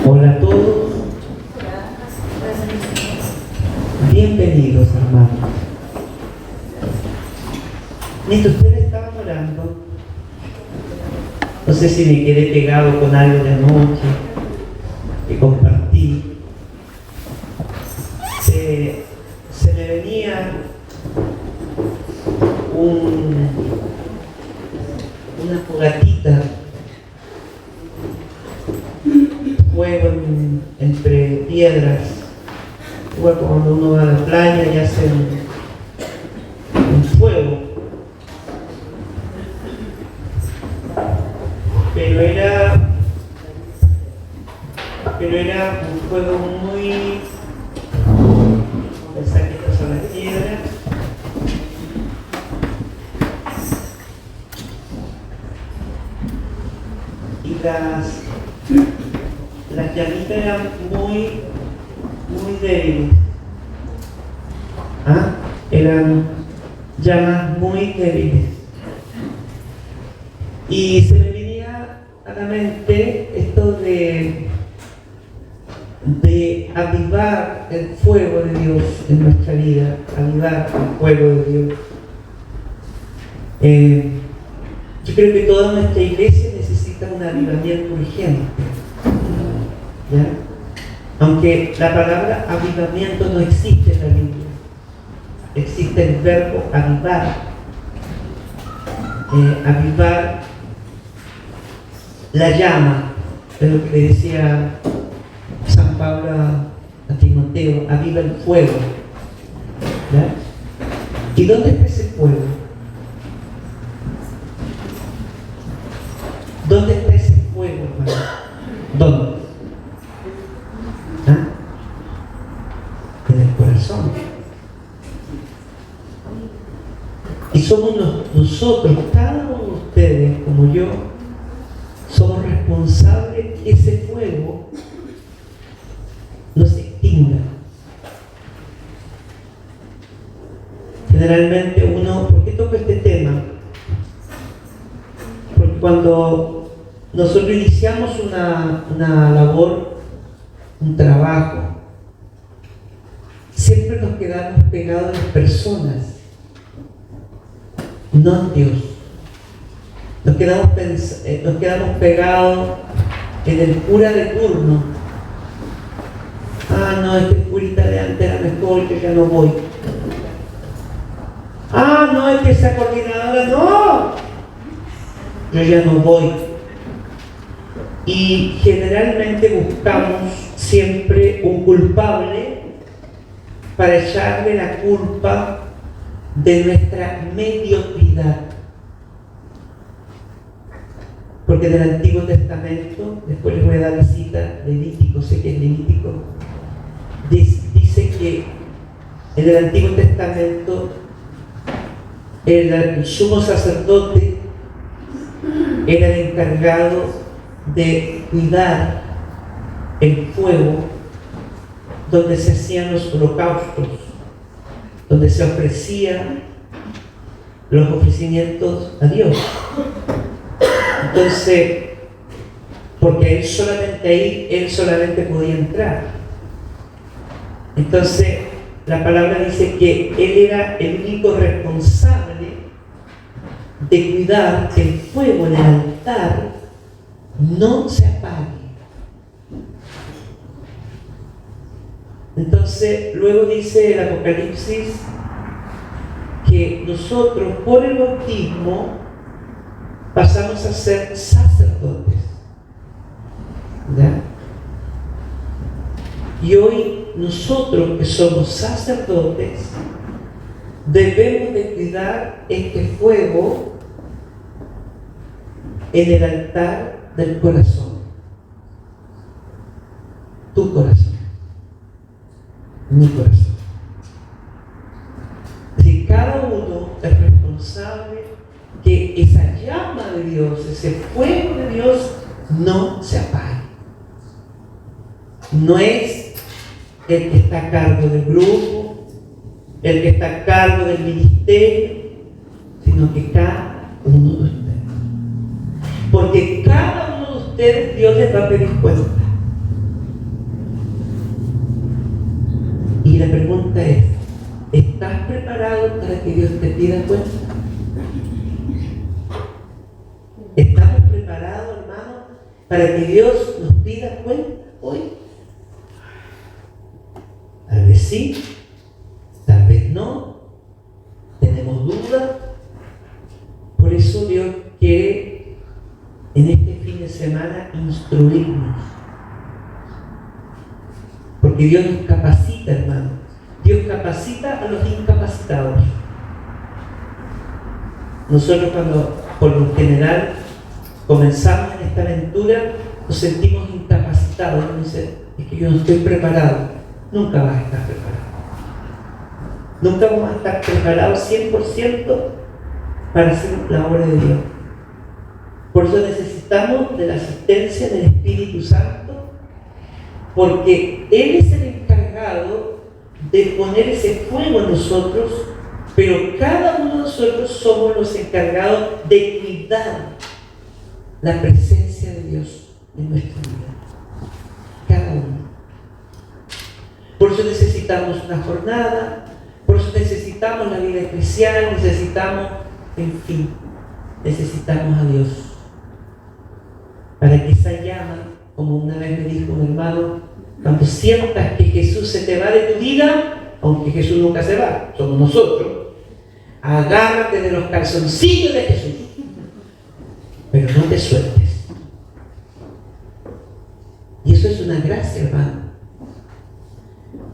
Hola a todos, bienvenidos hermanos. Mientras ustedes estaban orando, no sé si me quedé pegado con algo de anoche que compartí, se me venía una fogatita, fuego entre piedras, igual como cuando uno va a la playa y hace un fuego, pero era un fuego muy, pensar que estas son las piedras, y las llamitas eran muy débiles. Eran llamas muy débiles. Y se me venía a la mente esto de avivar el fuego de Dios en nuestra vida, avivar el fuego de Dios. Yo creo que toda nuestra iglesia necesita un avivamiento urgente, ¿ya? Aunque la palabra avivamiento no existe en la Biblia, existe el verbo avivar. Avivar la llama, es lo que le decía San Pablo a Timoteo: aviva el fuego, ¿ya? ¿Y dónde está ese fuego? ¿Dónde está ese fuego, hermano? ¿Dónde? En el corazón. Y somos nosotros, cada uno de ustedes, como yo, somos responsables que ese fuego no se extinga. Generalmente ¿por qué toco este tema? Porque cuando nosotros iniciamos una labor, un trabajo, siempre nos quedamos pegados en las personas, no en Dios. Nos quedamos pegados en el cura de turno. No, este curita de antes era mejor, yo ya no voy. No, es que esa coordinadora, no, yo ya no voy. Y generalmente buscamos siempre un culpable para echarle la culpa de nuestra mediocridad. Porque en el Antiguo Testamento, después les voy a dar la cita, Levítico, sé que es Levítico, dice que en el Antiguo Testamento el sumo sacerdote era el encargado de cuidar el fuego donde se hacían los holocaustos, donde se ofrecían los ofrecimientos a Dios. Entonces, porque él solamente podía entrar. Entonces, la palabra dice que él era el único responsable de cuidar que el fuego en el altar no se apague. Entonces, luego dice el Apocalipsis que nosotros, por el bautismo, pasamos a ser sacerdotes, ¿ya? Y hoy nosotros que somos sacerdotes debemos de cuidar este fuego en el altar del corazón. Tu corazón, mi corazón. Si cada uno es responsable que esa llama de Dios, ese fuego de Dios no se apague. No es el que está a cargo del grupo, el que está a cargo del ministerio, sino que cada uno de ustedes. Porque cada uno de ustedes Dios les va a pedir cuenta. pida cuenta. ¿Estamos preparados, hermanos, para que Dios nos pida cuenta hoy? Tal vez sí, tal vez no. Tenemos dudas. Por eso Dios quiere en este fin de semana instruirnos. Porque Dios nos capacita, hermano. Dios capacita a los incapacitados. Nosotros cuando, por lo general, comenzamos en esta aventura, nos sentimos incapacitados. Uno dice, es que yo no estoy preparado. Nunca vas a estar preparado. Nunca vamos a estar preparados 100% para hacer la obra de Dios. Por eso necesitamos de la asistencia del Espíritu Santo, porque Él es el encargado de poner ese fuego en nosotros, pero cada uno de nosotros somos los encargados de cuidar la presencia de Dios en nuestra vida. Cada uno. Por eso necesitamos una jornada, por eso necesitamos la vida especial, necesitamos, en fin, necesitamos a Dios. Para que esa llama, como una vez me dijo un hermano, cuando sientas que Jesús se te va de tu vida, aunque Jesús nunca se va, somos nosotros, agárrate de los calzoncillos de Jesús, pero no te sueltes. Y eso es una gracia, hermano.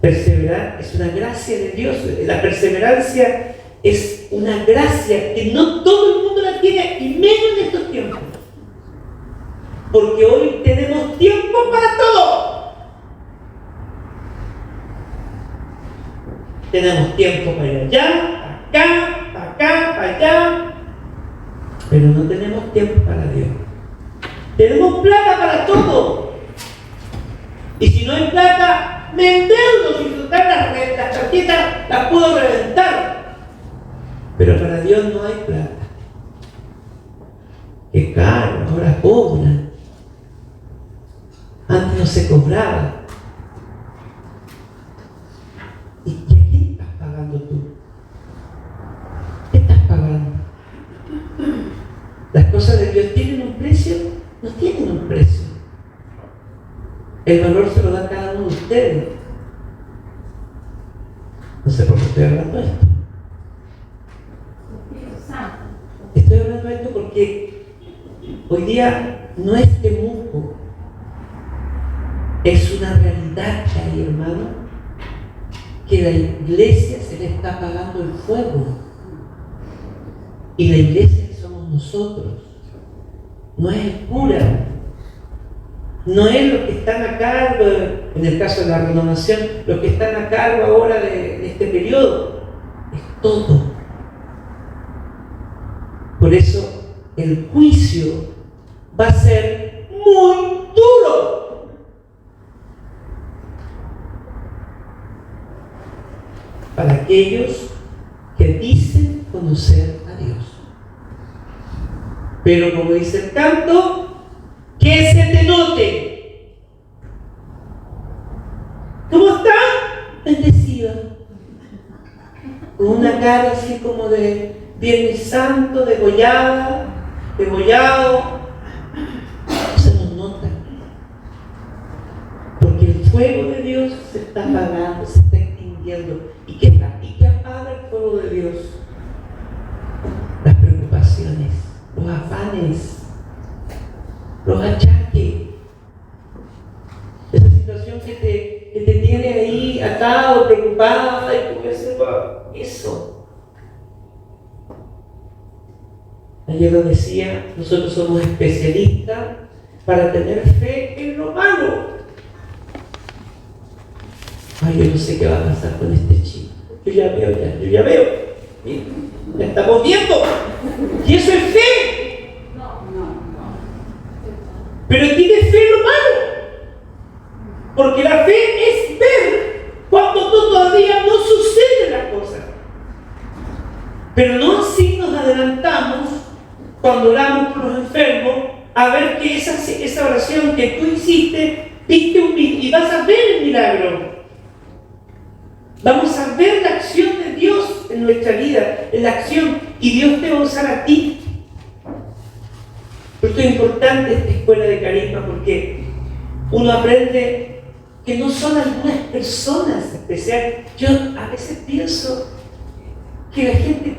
Perseverar es una gracia de Dios. La perseverancia es una gracia que no todo el mundo la tiene, y menos en estos tiempos. Porque hoy tenemos tiempo para todo. Tenemos tiempo para ir allá, para acá, para allá. Pero no tenemos tiempo para Dios. Tenemos plata para todo. Y si no hay plata, me endeudo. Si total las tarjetas las puedo reventar. Pero para Dios no hay plata. Qué caro, ahora cobran. Antes no se cobraba. ¿Y a quién estás pagando tú? ¿Qué estás pagando? ¿Las cosas de Dios tienen un precio? No tienen un precio. El valor se lo da cada uno de ustedes. No sé por qué estoy hablando de esto. Estoy hablando de esto porque hoy día no es temuco. Es una realidad que hay, hermano, que la iglesia se le está apagando el fuego. Y la iglesia somos nosotros. No es el cura. No es los que están a cargo, en el caso de la renovación, los que están a cargo ahora de este periodo. Es todo. Por eso el juicio va a ser muy duro. Para aquellos que dicen conocer a Dios. Pero como dice el canto, que se te note. ¿Cómo está? Bendecida. Con una cara así como de Viernes Santo, degollado. Se nos nota. Porque el fuego de Dios se está apagando, se está extinguiendo. ¿Y qué apaga el fuego de Dios? Las preocupaciones, los afanes, los achaques, esa situación que te tiene ahí atado, preocupado, y tú haces eso. Ayer lo decía, nosotros somos especialistas para tener fe en lo malo. Ay, yo no sé qué va a pasar con este chico. Yo ya veo. Ya estamos viendo. Y eso es fe. Pero tiene fe en lo malo. Porque la fe es ver cuando todavía no suceden las cosas. Pero no así nos adelantamos cuando oramos por los enfermos a ver que esa oración que tú hiciste, y vas a ver el milagro. Vamos a ver la acción de Dios en nuestra vida, en la acción, y Dios te va a usar a ti. Por esto es importante esta escuela de carisma, porque uno aprende que no son algunas personas especiales. Yo a veces pienso que la gente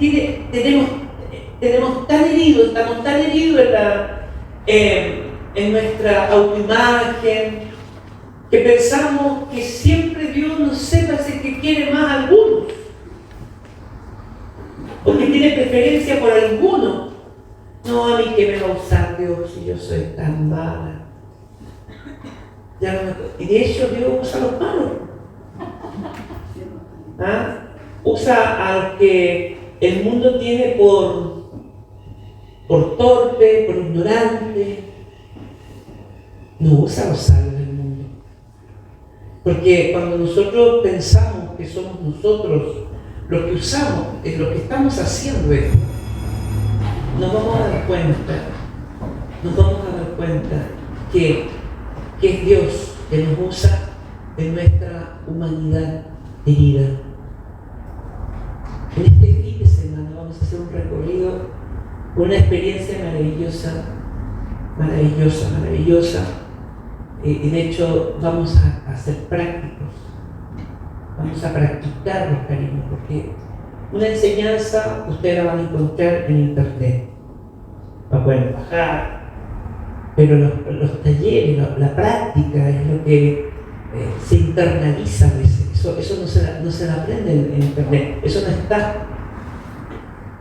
tenemos tan heridos, estamos tan heridos en nuestra autoimagen, que pensamos que siempre Dios no sepa si es que quiere más a algunos, o que tiene preferencia por algunos. No, a mí que me va a usar Dios si yo soy tan mala. Y de hecho Dios usa a los malos. ¿Ah? Usa al que el mundo tiene por torpe, por ignorante. No usa a los sabios del mundo. Porque cuando nosotros pensamos que somos nosotros lo que usamos, es lo que estamos haciendo esto, nos vamos a dar cuenta que es Dios que nos usa en nuestra humanidad herida. En este fin de semana vamos a hacer un recorrido, una experiencia maravillosa. Y de hecho vamos a ser prácticos, vamos a practicar los carismas, porque una enseñanza ustedes la van a encontrar en internet, la pueden bajar, pero los talleres, la práctica es lo que se internaliza a veces. Eso no se la aprende en internet, eso no está.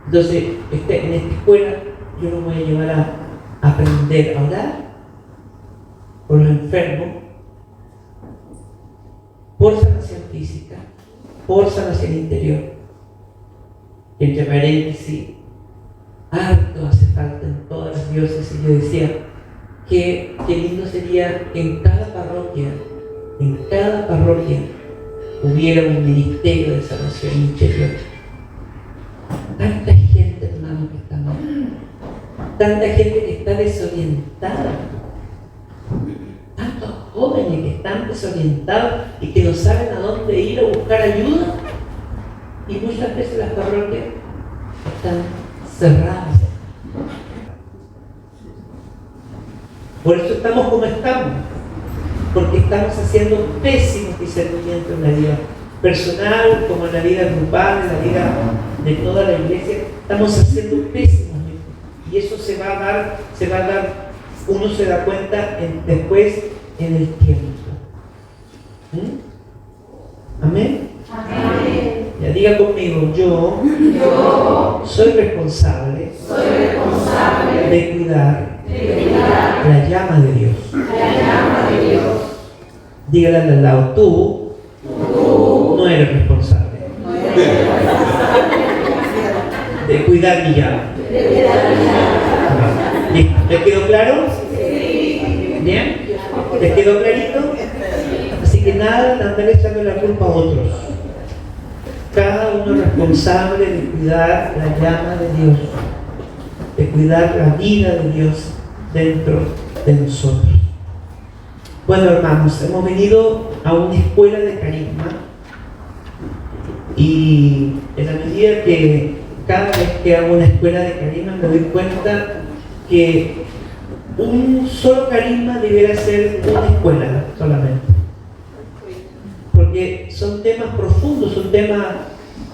Entonces, en esta escuela yo los voy a llevar a aprender a orar por los enfermos, por sanación física, por sanación interior. Entre paréntesis, harto hace falta en todas las diócesis. Yo decía que qué lindo sería que en cada parroquia hubiera un ministerio de sanación interior. Tanta gente, hermano, que está mal, tanta gente que está desorientada, tantos jóvenes que están desorientados y que no saben a dónde ir a buscar ayuda, y muchas veces las parroquias están cerradas. Por eso estamos como estamos, porque estamos haciendo pésimos discernimientos en la vida personal, como en la vida grupal, en la vida de toda la iglesia. Estamos haciendo pésimos, y eso se va a dar, uno se da cuenta después en el tiempo. ¿Amén? Amén. Ya diga conmigo, yo soy responsable de cuidar la llama de Dios. Dígale al lado, tú no eres responsable de cuidar mi llama. ¿Les quedó claro? ¿Bien? ¿Les quedó clarito? Así que nada de andar echando la culpa a otros. Cada uno es responsable de cuidar la llama de Dios, de cuidar la vida de Dios dentro de nosotros. Bueno, hermanos, hemos venido a una escuela de carisma, y en la medida que cada vez que hago una escuela de carisma me doy cuenta que un solo carisma debería ser una escuela solamente, porque son temas profundos, son temas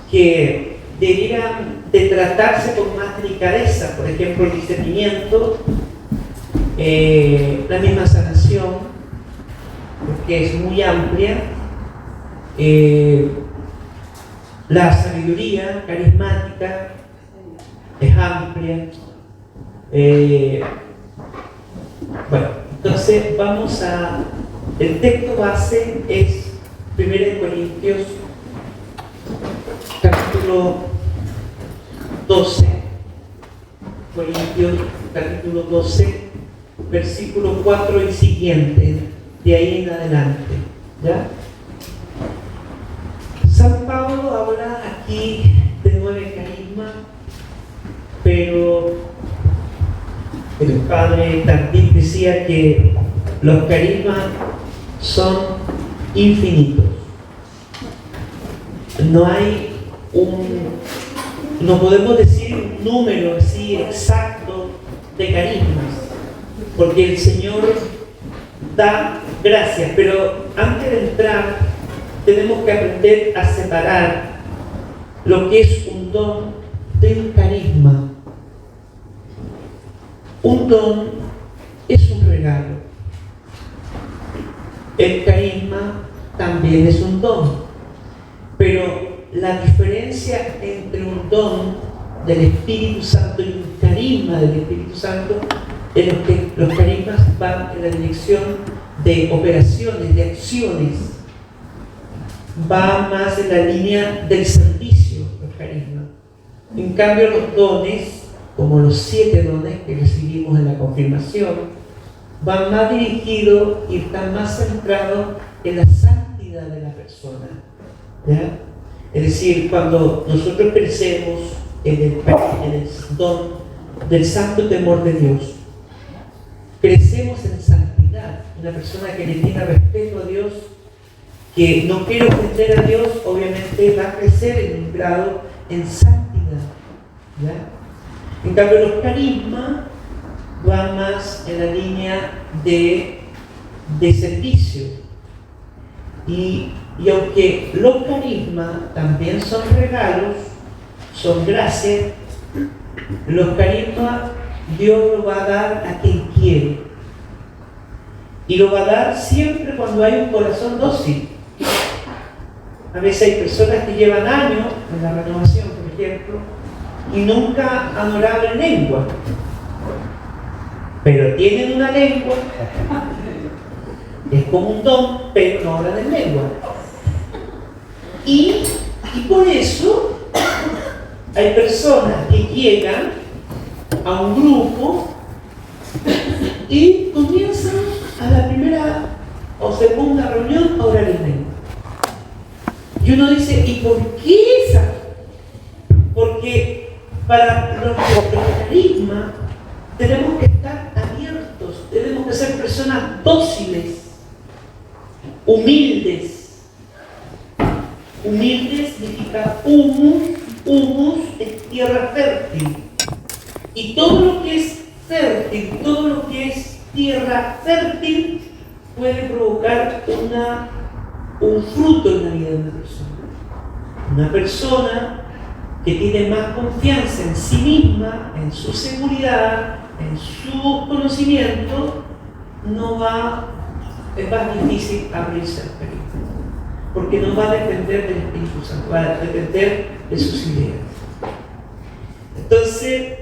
que debieran de tratarse con más delicadeza. Por ejemplo, el discernimiento, la misma sanación, porque es muy amplia, la sabiduría carismática es amplia. Bueno, entonces el texto base es 1 Corintios capítulo 12, Corintios capítulo 12, versículo 4 y siguiente, de ahí en adelante, ¿ya? San Pablo habla aquí de 9 carismas, pero el padre también decía que los carismas son infinitos. no hay no podemos decir un número así exacto de carismas, porque el Señor da gracias, pero antes de entrar tenemos que aprender a separar lo que es un don de un carisma. Un don es un regalo. El carisma también es un don, pero la diferencia entre un don del Espíritu Santo y un carisma del Espíritu Santo es que los carismas van en la dirección de operaciones, de acciones, va más en la línea del servicio, los carismas. En cambio, los dones, como los 7 dones que recibimos en la confirmación, van más dirigidos y están más centrados en la santidad de la persona, ¿ya? Es decir, cuando nosotros crecemos en el don del santo temor de Dios, crecemos en santidad. Una persona que le tiene respeto a Dios, que no quiere ofender a Dios, obviamente va a crecer en un grado en santidad, ¿ya? En cambio, los carismas van más en la línea de servicio. Y aunque los carismas también son regalos, son gracias, los carismas Dios lo va a dar a quien quiere. Y lo va a dar siempre cuando hay un corazón dócil. A veces hay personas que llevan años en la renovación, por ejemplo, y nunca han orado en lengua, pero tienen una lengua, es como un don, pero no oran en lengua. Y por eso hay personas que llegan a un grupo y comienzan a la primera o segunda reunión a orar en lengua. Y uno dice, ¿y por qué esa? Porque para los carismas tenemos que estar abiertos, tenemos que ser personas dóciles, humildes. Humildes significa humus es tierra fértil. Y todo lo que es fértil, todo lo que es tierra fértil puede provocar un fruto en la vida de una persona. Una persona que tiene más confianza en sí misma, en su seguridad, en su conocimiento, es más difícil abrirse al carisma, porque no va a depender del Espíritu Santo, va a depender de sus ideas. Entonces,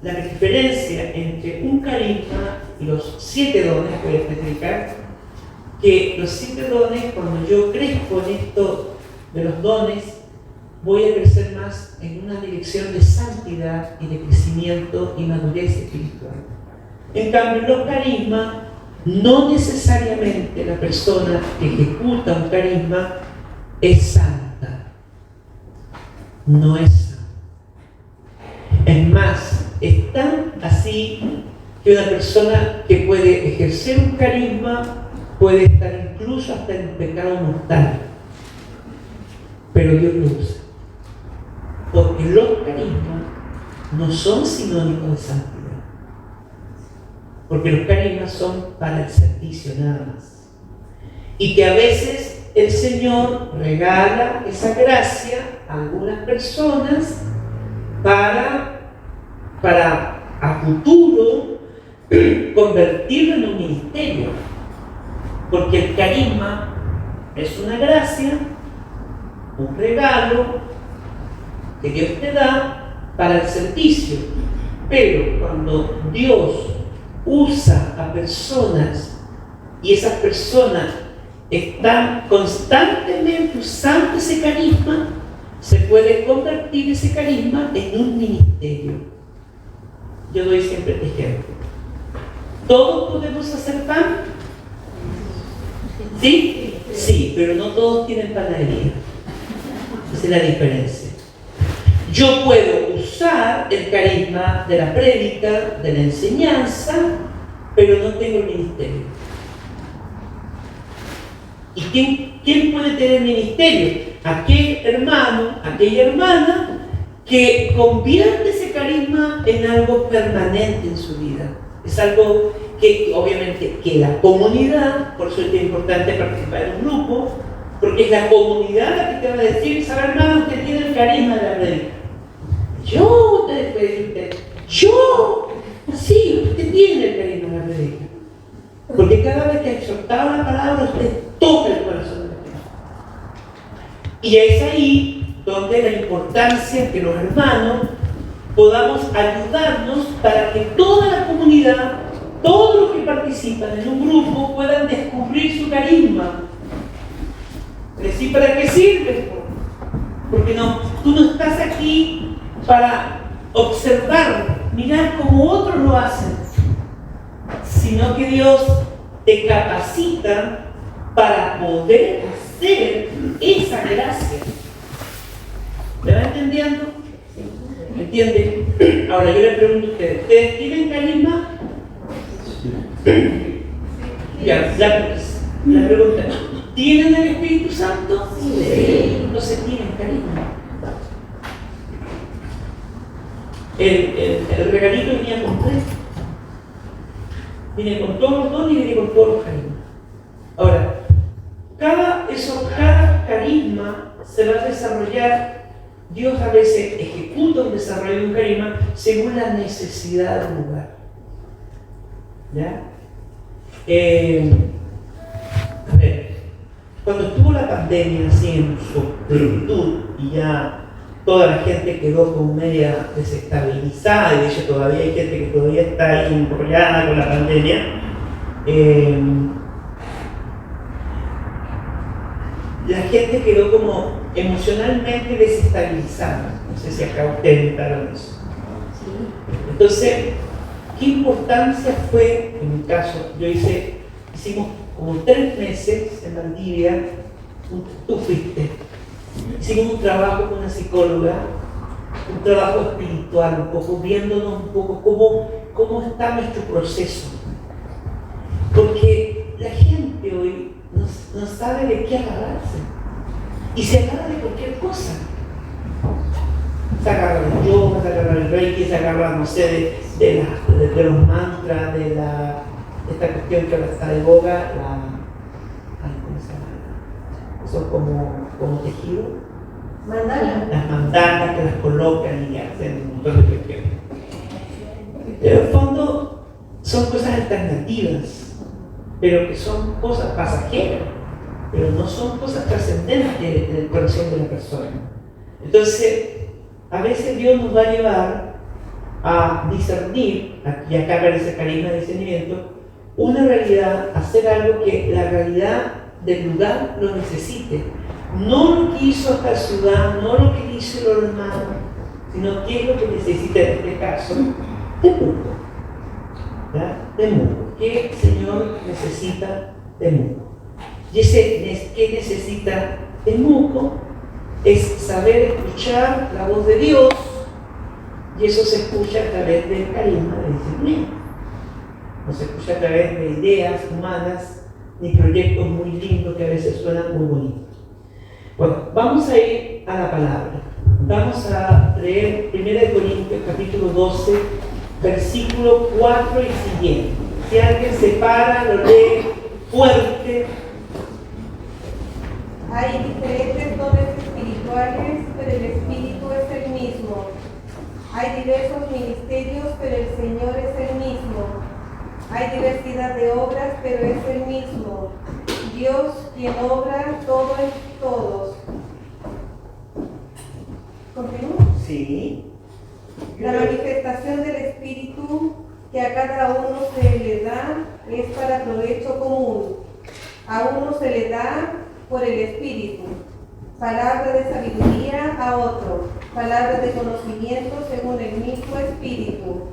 la diferencia entre un carisma y los 7 dones, voy a explicar que los 7 dones, cuando yo crezco en esto de los dones, voy a crecer más en una dirección de santidad y de crecimiento y madurez espiritual. En cambio, los carismas, no necesariamente la persona que ejecuta un carisma es santa. No es santa. Es más, es tan así que una persona que puede ejercer un carisma puede estar incluso hasta en pecado mortal. Pero Dios lo usa. Porque los carismas no son sinónimos de santidad. Porque los carismas son para el servicio nada más. Y que a veces el Señor regala esa gracia a algunas personas para a futuro convertirlo en un ministerio. Porque el carisma es una gracia, un regalo que Dios te da para el servicio. Pero cuando Dios usa a personas y esas personas están constantemente usando ese carisma, se puede convertir ese carisma en un ministerio. Yo doy siempre este ejemplo. ¿Todos podemos hacer pan? ¿Sí? Sí, pero no todos tienen panadería. Esa es la diferencia. Yo puedo usar el carisma de la prédica, de la enseñanza, pero no tengo el ministerio. ¿Y quién puede tener ministerio? aquel hermano, aquella hermana que convierte ese carisma en algo permanente en su vida. Es algo que obviamente que la comunidad, por eso es importante participar en un grupo, porque es la comunidad la que te va a decir, sabe hermano, usted tiene el carisma de la predica. Yo, sí, usted tiene el carisma de la predica. Porque cada vez que ha exhortado la palabra, usted toca el corazón de la gente. Y es ahí donde la importancia es que los hermanos podamos ayudarnos para que toda la comunidad, todos los que participan en un grupo, puedan descubrir su carisma. ¿Sí? ¿Para qué sirve? Porque tú no estás aquí para observar, mirar cómo otros lo hacen, sino que Dios te capacita para poder hacer esa gracia. ¿Me va entendiendo? ¿Me entiende? Ahora yo le pregunto a ustedes, ¿ustedes tienen carisma? Ya, la pregunta, ¿tienen el Espíritu Santo? Sí. Entonces tienen carisma. El regalito venía con tres. Viene con todos los dones y viene con todos los carismas. Ahora, cada carisma se va a desarrollar. Dios a veces ejecuta un desarrollo de un carisma según la necesidad del lugar. ¿Ya? A ver, cuando estuvo la pandemia así en su plenitud y ya toda la gente quedó como media desestabilizada, y de hecho todavía hay gente que todavía está ahí enrollada con la pandemia, la gente quedó como emocionalmente desestabilizada. No sé si acá ustedes notaron eso. Entonces, ¿qué importancia fue, en mi caso, hicimos como 3 meses en Valdivia, tú fuiste, hicimos un trabajo con una psicóloga, un trabajo espiritual, un poco viéndonos un poco cómo está nuestro proceso. Porque la gente hoy no sabe de qué agarrarse y se agarra de cualquier cosa. Se agarra del yoga, se agarra del reiki, se agarra, no sé, de los mantras, de esta cuestión que ahora está de boga, ¿cómo se llama? Son como tejidos. Mandalas. Las mandalas que las colocan y hacen un montón de cuestiones. Pero en el fondo son cosas alternativas, pero que son cosas pasajeras, pero no son cosas trascendentes en el corazón de la persona. Entonces, a veces Dios nos va a llevar a discernir, y acá aparece carisma de discernimiento, una realidad, hacer algo que la realidad del lugar lo necesite. No lo que hizo esta ciudad, no lo que hizo los hermanos, sino qué es lo que necesita en este caso Temuco. Temuco. ¿Qué el Señor necesita Temuco? Y ¿qué necesita Temuco? Es saber escuchar la voz de Dios, y eso se escucha a través del carisma de discernimiento. No se escucha a través de ideas humanas ni proyectos muy lindos que a veces suenan muy bonitos. Bueno, vamos a ir a la palabra. Vamos a leer 1 Corintios capítulo 12, versículo 4 y siguiente. Si alguien se para, lo lee fuerte. Hay diferentes dones espirituales, pero el Espíritu es el mismo. Hay diversos ministerios, pero el Señor es el mismo. Hay diversidad de obras, pero es el mismo. Dios quien obra todo en todos. ¿Continúo? Sí. La manifestación del Espíritu que a cada uno se le da es para provecho común. A uno se le da por el Espíritu palabra de sabiduría, a otro palabra de conocimiento según el mismo Espíritu,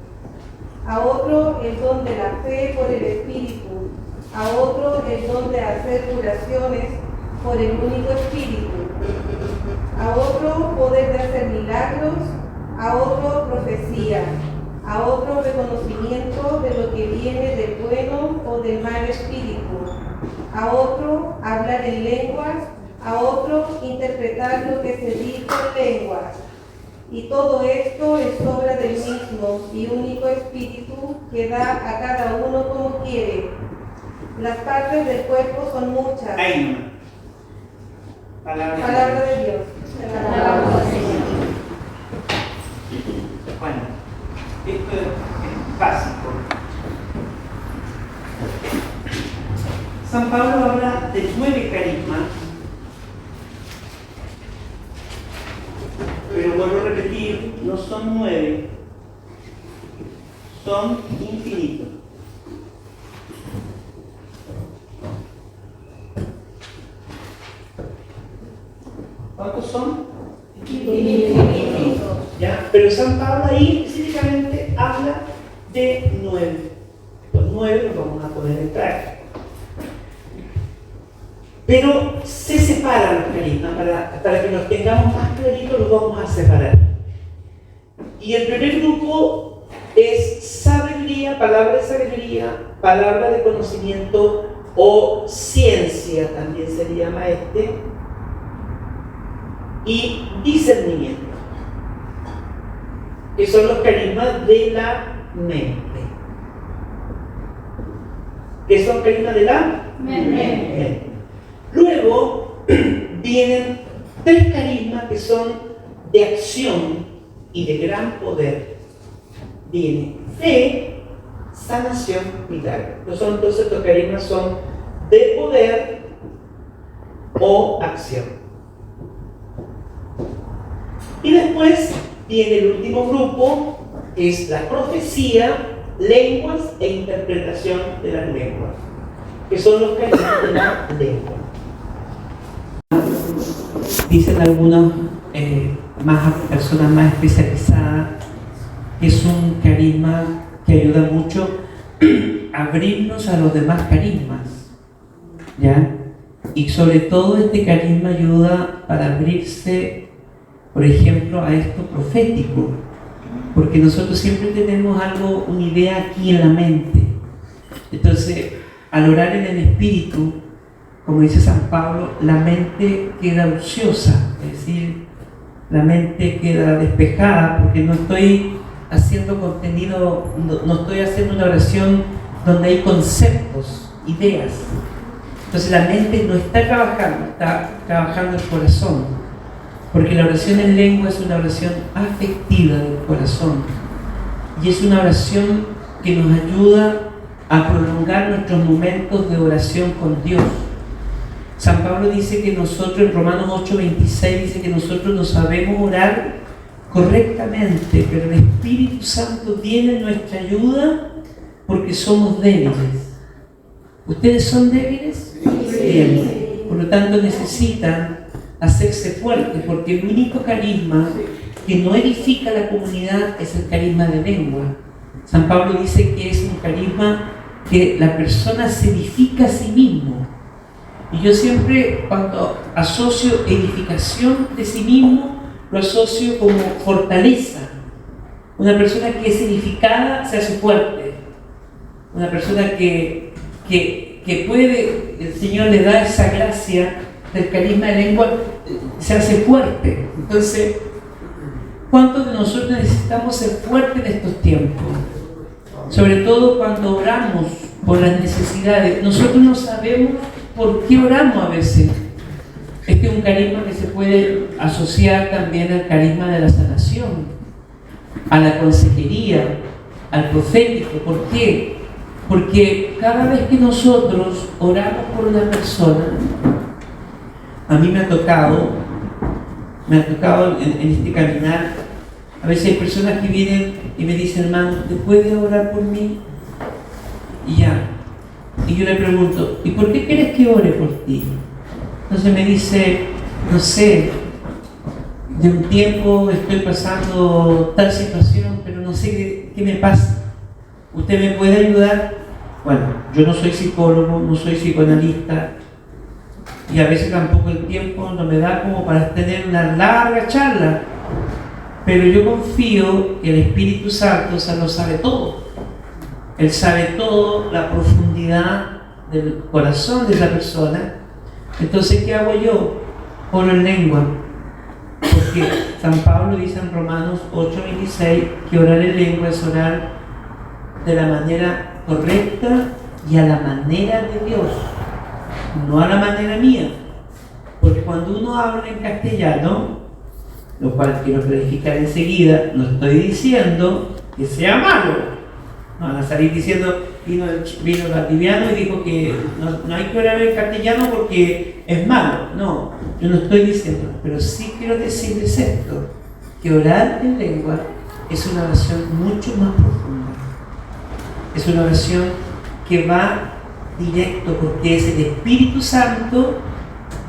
a otro el don de la fe por el Espíritu, a otro el don de hacer curaciones por el único Espíritu, a otro poder de hacer milagros, a otro profecía, a otro reconocimiento de lo que viene del bueno o del mal espíritu, a otro hablar en lenguas, a otro interpretar Y todo esto es obra del mismo y único Espíritu que da a cada uno como quiere. Las partes del cuerpo son muchas. Ahí no. Palabra de Dios. Bueno, esto es básico. San Pablo habla de 9 carismas, pero vuelvo a repetir, no son 9, son infinitos. ¿Cuántos son? Infinitos. ¿Ya? Pero San Pablo ahí específicamente habla de 9. Los 9 los vamos a poder entrar. Pero se separan los carismas, para que los tengamos más claritos los vamos a separar. Y el primer grupo es sabiduría, palabra de sabiduría, palabra de conocimiento o ciencia, también se le llama y discernimiento, que son los carismas de la mente. ¿Qué son carismas de la mente? Luego vienen 3 carismas que son de acción y de gran poder. Viene fe, sanación, milagro. Entonces estos carismas son de poder o acción. Y después viene el último grupo, que es la profecía, lenguas e interpretación de las lenguas, que son los carismas de la lengua. Dicen algunos personas más especializadas que es un carisma que ayuda mucho a abrirnos a los demás carismas, ¿ya? Y sobre todo este carisma ayuda para abrirse, por ejemplo, a esto profético, porque nosotros siempre tenemos algo, una idea aquí en la mente. Entonces, al orar en el Espíritu, como dice San Pablo, la mente queda ociosa, es decir, la mente queda despejada, porque no estoy haciendo contenido, no estoy haciendo una oración donde hay conceptos, ideas. Entonces la mente no está trabajando el corazón, porque la oración en lengua es una oración afectiva del corazón y es una oración que nos ayuda a prolongar nuestros momentos de oración con Dios. San Pablo dice que nosotros, en Romanos 8:26, dice que nosotros no sabemos orar correctamente, pero el Espíritu Santo viene en nuestra ayuda porque somos débiles. ¿Ustedes son débiles? Bien. Por lo tanto necesitan hacerse fuertes, porque el único carisma que no edifica la comunidad es el carisma de lengua. San Pablo dice que es un carisma que la persona se edifica a sí mismo. Y yo siempre, cuando asocio edificación de sí mismo, lo asocio como fortaleza. Una persona que es edificada se hace fuerte. Una persona que puede, el Señor le da esa gracia del carisma de lengua, se hace fuerte. Entonces, ¿cuántos de nosotros necesitamos ser fuertes en estos tiempos? Sobre todo cuando oramos por las necesidades. Nosotros no sabemos por qué oramos a veces. Este es un carisma que se puede asociar también al carisma de la sanación, a la consejería, al profético. ¿Por qué? Porque cada vez que nosotros oramos por una persona, a mí me ha tocado en este caminar, a veces hay personas que vienen y me dicen: hermano, ¿te puedes orar por mí? Y ya. Y yo le pregunto: ¿y por qué quieres que ore por ti? Entonces me dice: no sé, de un tiempo estoy pasando tal situación, pero no sé qué me pasa. ¿Usted me puede ayudar? Bueno, yo no soy psicólogo, no soy psicoanalista, y a veces tampoco el tiempo no me da como para tener una larga charla, pero yo confío que el Espíritu Santo lo sabe todo. Él sabe todo, la profundidad del corazón de esa persona. Entonces, ¿qué hago yo? Oro en lengua. Porque San Pablo dice en Romanos 8:26 que orar en lengua es orar de la manera correcta y a la manera de Dios, no a la manera mía. Porque cuando uno habla en castellano, lo cual quiero clarificar enseguida, no estoy diciendo que sea malo. No van a salir diciendo, vino el Valdiviano y dijo que no hay que orar en castellano porque es malo. No, yo no estoy diciendo, pero sí quiero decirles esto, que orar en lengua es una oración mucho más profunda. Es una oración que va directo porque es el Espíritu Santo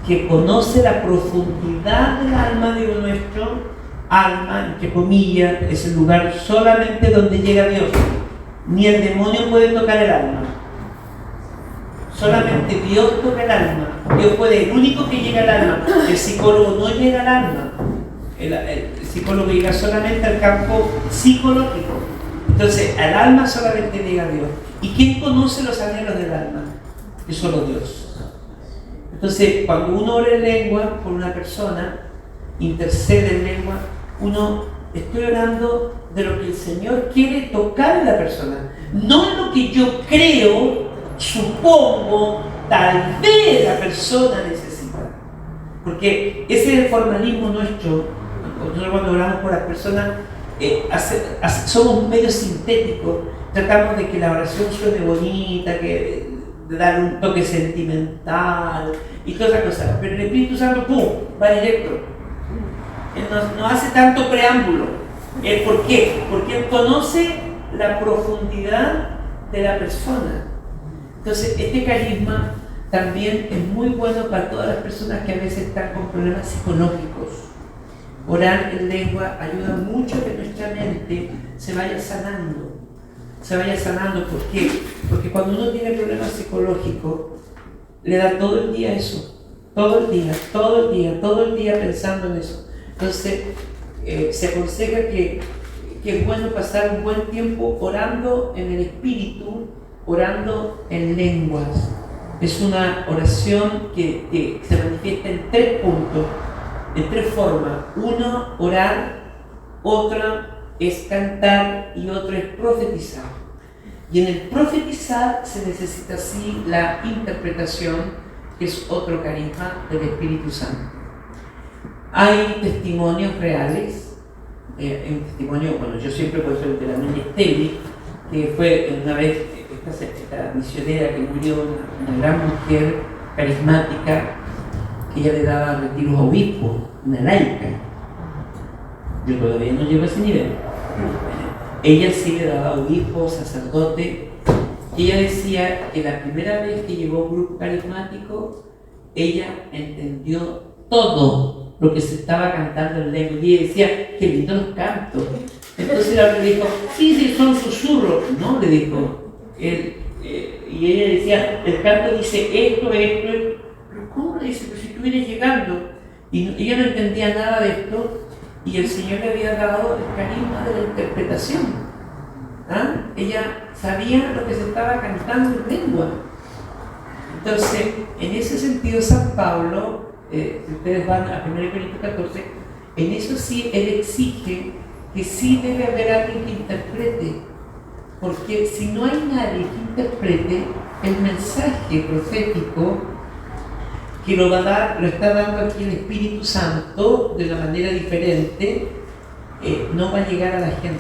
que conoce la profundidad del alma de nuestro alma, entre comillas, es el lugar solamente donde llega Dios. Ni el demonio puede tocar el alma. Solamente Dios toca el alma. Dios puede, el único que llega al alma. El psicólogo no llega al alma. El psicólogo llega solamente al campo psicológico. Entonces, al alma solamente llega Dios. ¿Y quién conoce los anhelos del alma? Es solo Dios. Entonces, cuando uno ora en lengua por una persona, intercede en lengua, estoy orando de lo que el Señor quiere tocar a la persona, no lo que yo creo, supongo, tal vez la persona necesita. Porque ese es el formalismo nuestro. Nosotros cuando oramos por las personas, somos medio sintéticos, tratamos de que la oración suene bonita, de dar un toque sentimental y todas esas cosas, pero el Espíritu Santo, ¡pum!, va directo. Él no hace tanto preámbulo. ¿Por qué? Porque Él conoce la profundidad de la persona. Entonces, este carisma también es muy bueno para todas las personas que a veces están con problemas psicológicos. Orar en lengua ayuda mucho a que nuestra mente se vaya sanando. ¿Por qué? Porque cuando uno tiene problemas psicológicos, le da todo el día eso. Todo el día pensando en eso. Entonces, se aconseja que es bueno pasar un buen tiempo orando en el Espíritu, orando en lenguas. Es una oración que se manifiesta en 3 puntos, en 3 formas. Uno, orar; otra es cantar; y otra es profetizar. Y en el profetizar se necesita así la interpretación, que es otro carisma del Espíritu Santo. Hay testimonios reales, un testimonio, yo siempre he puesto el de la Amelia Stelly, que fue una vez esta misionera que murió, una gran mujer carismática, que ella le daba retiros a obispos, una laica. Yo todavía no llego a ese nivel. Ella sí le daba a obispos, sacerdotes, y ella decía que la primera vez que llegó a un grupo carismático, ella entendió todo lo que se estaba cantando en lengua, y ella decía, qué lindo los cantos. Entonces la otra le dijo, sí, son susurros. No, le dijo. Y ella decía, el canto dice esto. Pero ¿cómo le dice? Pero si tú vienes llegando. Y ella no entendía nada de esto, y el Señor le había dado el carisma de la interpretación. Ella sabía lo que se estaba cantando en lengua. Entonces, en ese sentido, San Pablo, si ustedes van a 1 Corintios 14, en eso sí, él exige que sí debe haber alguien que interprete, porque si no hay nadie que interprete, el mensaje profético que lo está dando aquí el Espíritu Santo de una manera diferente, no va a llegar a la gente.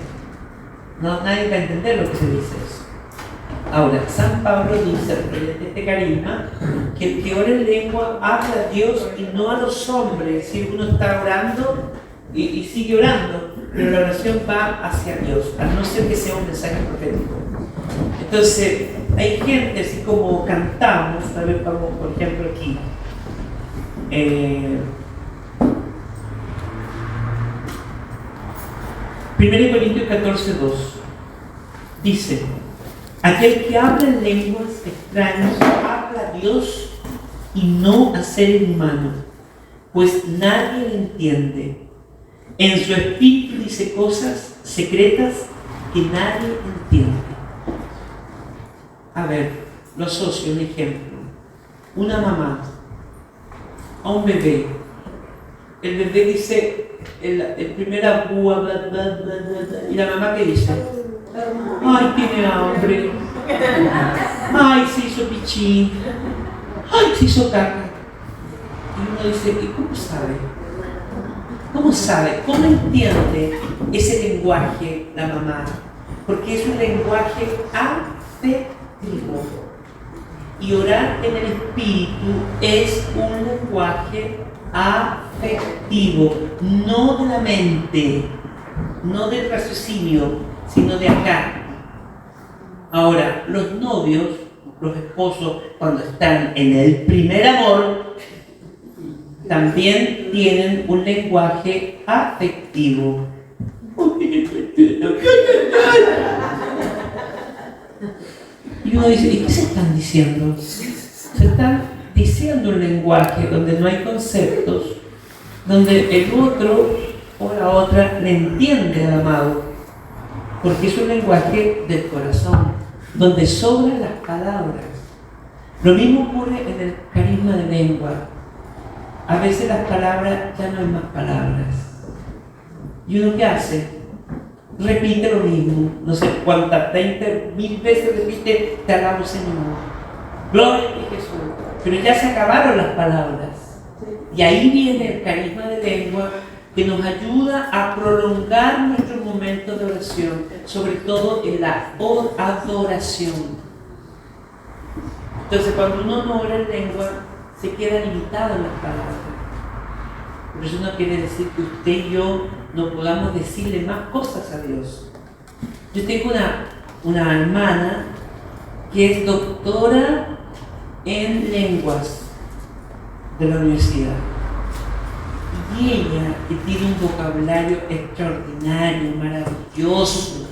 Nadie va a entender lo que se dice eso. Ahora, San Pablo dice, mediante este carisma, que el que ora en lengua habla a Dios y no a los hombres. Es decir, uno está orando y sigue orando, pero la oración va hacia Dios, a no ser que sea un mensaje profético. Entonces, hay gente, así como cantamos, a ver, vamos, por ejemplo, aquí. 1 Corintios 14:2 dice, aquel que habla en lenguas extrañas habla a Dios y no a seres humanos, pues nadie le entiende. En su espíritu dice cosas secretas que nadie entiende. A ver, lo asocio, un ejemplo. Una mamá a un bebé el bebé dice, el primer abúa, bla, bla, bla, bla, bla, y la mamá ¿qué dice? Ay, tiene hambre. Ay, se hizo pichín. Ay, se hizo caca. Y uno dice, ¿y cómo sabe? ¿Cómo sabe? ¿Cómo entiende ese lenguaje la mamá? Porque es un lenguaje afectivo. Y orar en el Espíritu es un lenguaje afectivo, no de la mente, no del raciocinio, sino de acá. Ahora, los novios, los esposos, cuando están en el primer amor, también tienen un lenguaje afectivo. Y uno dice, ¿y qué se están diciendo? Se están diciendo un lenguaje donde no hay conceptos, donde el otro o la otra le entiende al amado, porque es un lenguaje del corazón, donde sobran las palabras. Lo mismo ocurre en el carisma de lengua. A veces las palabras, ya no hay más palabras. ¿Y uno qué hace? Repite lo mismo, no sé cuántas, 20.000 veces repite, te alabo Señor, gloria a Jesús, pero ya se acabaron las palabras. Y ahí viene el carisma de lengua que nos ayuda a prolongar nuestros momentos de oración, sobre todo en la adoración. Entonces cuando uno no ora en lengua, se queda limitado en las palabras. Pero eso no quiere decir que usted y yo no podamos decirle más cosas a Dios. Yo tengo una hermana que es doctora en lenguas de la universidad. Y ella, que tiene un vocabulario extraordinario, maravilloso,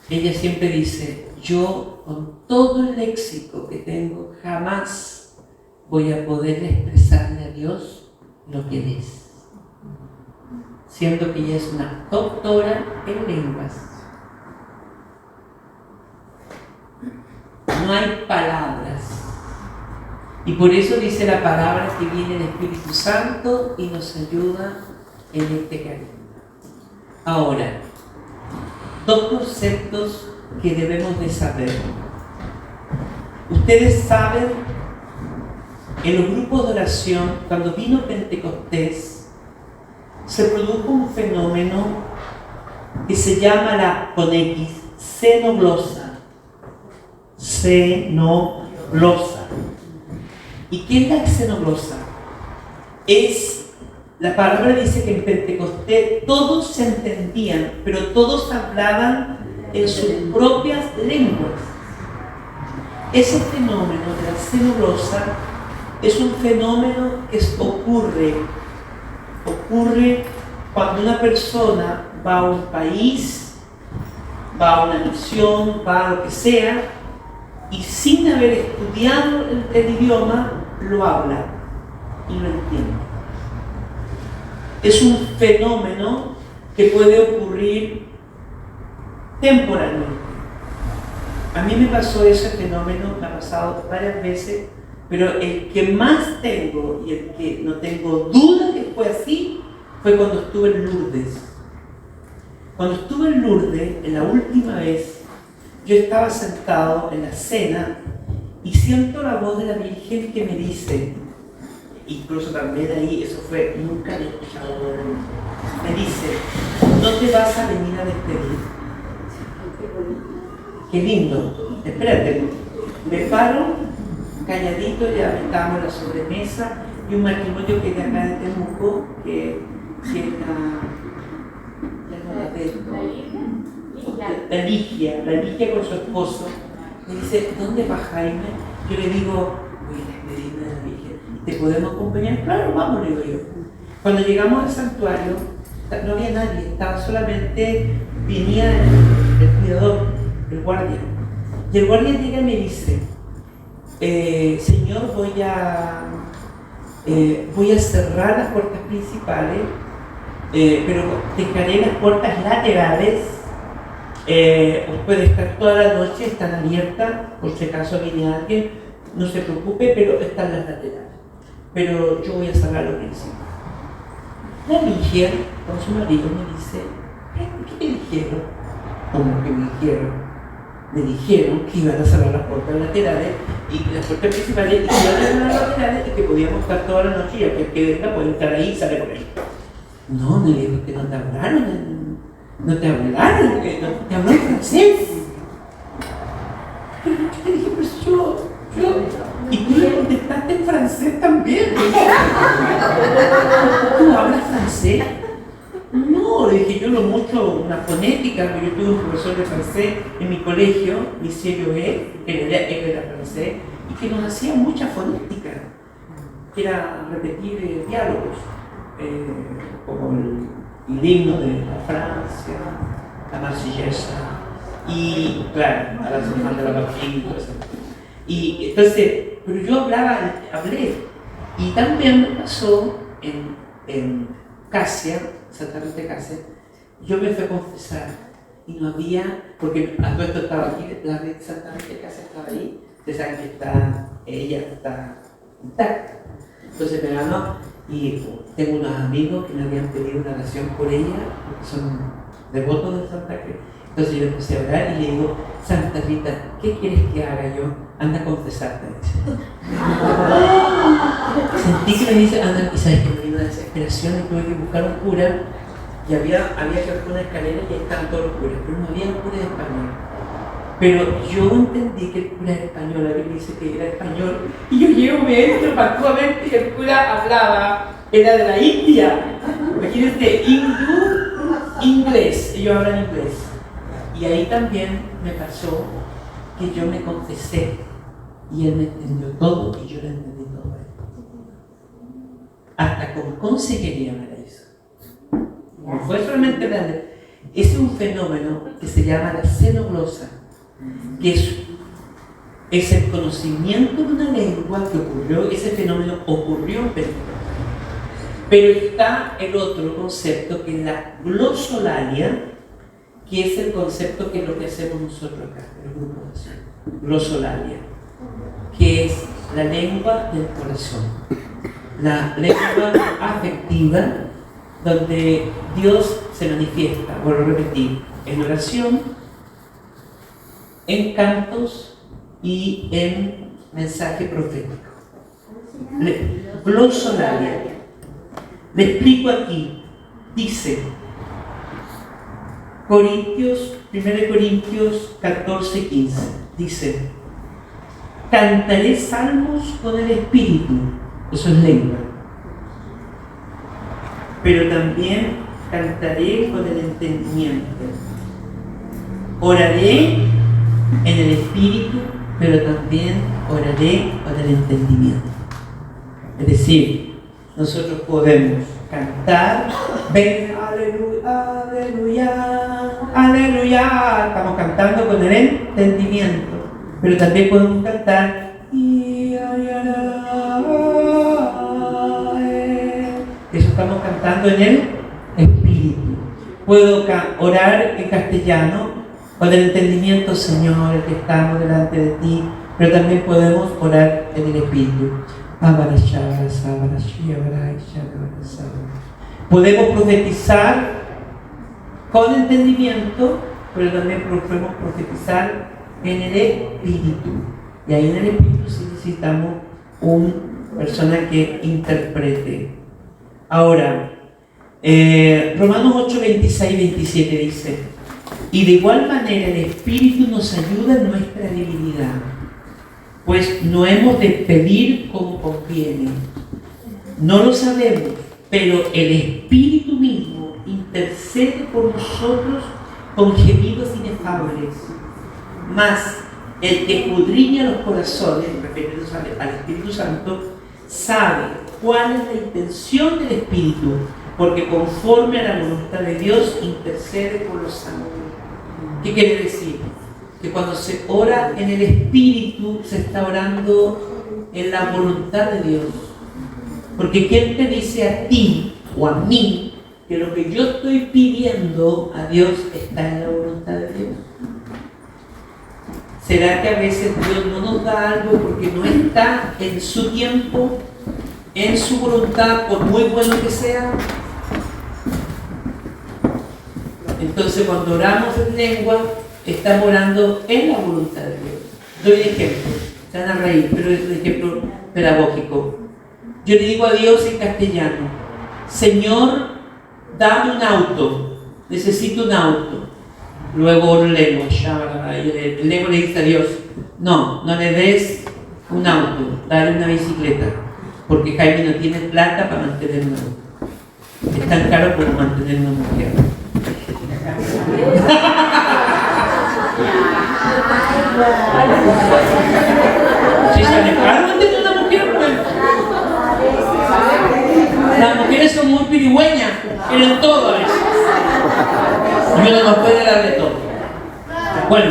ella siempre dice, yo con todo el léxico que tengo jamás voy a poder expresarle a Dios lo que es, siendo que ella es una doctora en lenguas. No hay palabras. Y por eso dice la palabra que viene el Espíritu Santo y nos ayuda en este camino. Ahora, dos conceptos que debemos de saber. Ustedes saben, en los grupos de oración, cuando vino Pentecostés, se produjo un fenómeno que se llama con X, xenoglosa. Xenoglosa. ¿Y qué es la xenoglosa? La palabra dice que en Pentecostés todos se entendían, pero todos hablaban en sus propias lenguas. Ese fenómeno de la xenoglosa es un fenómeno que ocurre cuando una persona va a un país, va a una misión, va a lo que sea, y sin haber estudiado el idioma, lo habla y lo entiende. Es un fenómeno que puede ocurrir temporalmente. A mí me pasó ese fenómeno, me ha pasado varias veces, pero el que más tengo y el que no tengo duda que fue así, fue cuando estuve en Lourdes. Cuando estuve en Lourdes, en la última vez, yo estaba sentado en la cena y siento la voz de la Virgen que me dice, incluso también ahí, eso fue, nunca le he escuchado, me dice, no te vas a venir a despedir. Qué lindo, espérate, me paro, calladito, ya estábamos en la sobremesa, y un matrimonio que es de acá de Temuco, que es la Ligia con su esposo, me dice, ¿dónde va Jaime? Yo le digo, voy a despedirme de la Virgen, ¿te podemos acompañar? Claro, vamos, le digo yo. Cuando llegamos al santuario, no había nadie, estaba solamente, venía el cuidador, el guardia. Y el guardia llega y me dice, Señor, voy a cerrar las puertas principales, pero dejaré las puertas laterales. Puede estar toda la noche, están abiertas, por si acaso viene alguien, no se preocupe, pero están las laterales. pero yo voy a salvar los principios. La Ligia, con su marido, me dice, ¿qué me dijeron? ¿Cómo que me dijeron? Me dijeron que iban a cerrar las puertas laterales y las puertas principales y que iban a cerrar las laterales y que podíamos estar toda la noche y el que venga puede estar ahí y sale por ahí. No, me dijo que no te hablaron, no te hablaron, que no te hablaron francés. Pero yo te dije, pues yo, y tú le contestaste en francés también. ¿Tú hablas francés? No, le dije yo lo mucho una fonética, porque yo tuve un profesor de francés en mi colegio, Monsieur Joé, que él era francés, y que nos hacía mucha fonética, que era repetir diálogos, como el himno de la Francia, la Marsellesa, y claro, a la Sofán de la Bastille y todo eso. Y entonces, pero yo hablé, y también me pasó en Casia, Santa Rita de Casia, yo me fui a confesar y no había, porque a todo esto estaba aquí, la red Santa Rita de Casia estaba ahí, ustedes saben que ella está intacta. Entonces me ganó y tengo unos amigos que me habían pedido una oración por ella, porque son devotos de Santa Rita. Entonces yo empecé a orar y le digo, Santa Rita, ¿qué quieres que haga yo? Anda a confesarte. Sentí que me dice, anda, y sabes que me vino una desesperación y tuve que buscar un cura y había que bajar una escalera y ahí estaban todos los curas, pero no había un cura de español. Pero yo entendí que el cura era español, a mí me dice que era español, y yo llego, me entro pacuamente y el cura hablaba, era de la India. Imagínense, inglés, ellos hablan inglés. Y ahí también me pasó que yo me confesé y él me entendió todo y yo le entendí todo a él. Hasta con consejería me la hizo. No fue solamente grande. Es un fenómeno que se llama la xenoglosa, que es el conocimiento de una lengua que ocurrió, ese fenómeno ocurrió en Pentecoste. Pero está el otro concepto que es la glosolalia, que es el concepto que es lo que hacemos nosotros acá, el grupo de oración. Glosolalia, que es la lengua del corazón, la lengua afectiva, donde Dios se manifiesta, vuelvo a repetir, en oración, en cantos y en mensaje profético. Glosolalia. Le explico aquí, dice 1 Corintios 14:15, dice, cantaré salmos con el espíritu, eso es lengua, pero también cantaré con el entendimiento, oraré en el espíritu, pero también oraré con el entendimiento. Es decir, nosotros podemos cantar, ven, aleluya, aleluya, aleluya, estamos cantando con el entendimiento, pero también podemos cantar, eso estamos cantando en el espíritu. Puedo orar en castellano con el entendimiento, Señor, el que estamos delante de ti, pero también podemos orar en el espíritu. Podemos profetizar con entendimiento, pero también podemos profetizar en el espíritu. Y ahí en el espíritu sí necesitamos una persona que interprete. Ahora, Romanos 8, 26 y 27 dice, y de igual manera el espíritu nos ayuda en nuestra debilidad, pues no hemos de pedir como conviene. No lo sabemos, pero el Espíritu mismo intercede por nosotros con gemidos inefables. Mas el que escudriña los corazones, refiriéndose al Espíritu Santo, sabe cuál es la intención del Espíritu, porque conforme a la voluntad de Dios intercede por los santos. ¿Qué quiere decir? Que cuando se ora en el Espíritu, se está orando en la voluntad de Dios. Porque ¿quién te dice a ti o a mí que lo que yo estoy pidiendo a Dios está en la voluntad de Dios? ¿Será que a veces Dios no nos da algo porque no está en su tiempo, en su voluntad, por muy bueno que sea. Entonces, cuando oramos en lengua, estamos orando en la voluntad de Dios. Doy un ejemplo, se van a reír, pero es un ejemplo pedagógico. Yo le digo a Dios en castellano: Señor, dame un auto, necesito un auto. Luego el lengua le dice a Dios: no le des un auto, dale una bicicleta, porque Jaime no tiene plata para mantener un auto. Es tan caro como mantener una mujer. Si sale caro mantener una mujer, pues. Las mujeres son muy pirigüeñas, quieren todo a veces. Y uno no puede dar de todo. Bueno,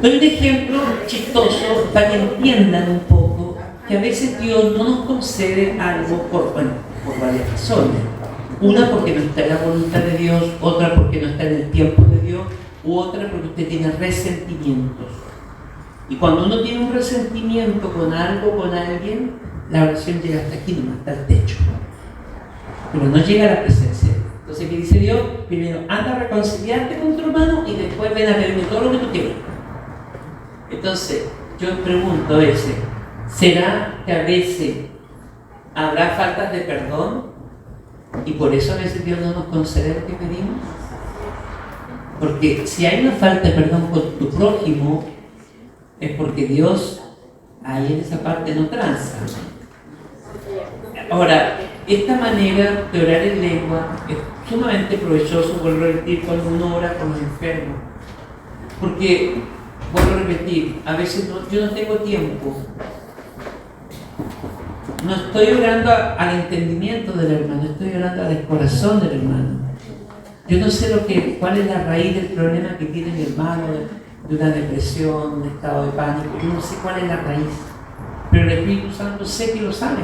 doy un ejemplo chistoso para que entiendan un poco que a veces Dios no nos concede algo por varias razones. Una, porque no está en la voluntad de Dios; otra, porque no está en el tiempo de Dios; u otra, porque usted tiene resentimientos. Y cuando uno tiene un resentimiento con algo, con alguien, la oración llega hasta aquí, nomás hasta el techo. Pero no llega a la presencia. Entonces, ¿qué dice Dios? Primero, anda a reconciliarte con tu hermano y después ven a pedirme todo lo que tú quieras. Entonces, yo pregunto ¿será que a veces habrá faltas de perdón? Y por eso a veces Dios no nos concede lo que pedimos. Porque si hay una falta de perdón con tu prójimo, es porque Dios ahí en esa parte no tranza. Ahora, esta manera de orar en lengua es sumamente provechoso, vuelvo a repetir, cuando uno ora con los enfermos. Porque, vuelvo a repetir, a veces yo no tengo tiempo. No estoy orando al entendimiento del hermano, estoy orando al corazón del hermano. Yo no sé cuál es la raíz del problema que tiene mi hermano, de una depresión, un estado de pánico. Yo no sé cuál es la raíz, pero el Espíritu Santo sé que lo sabe.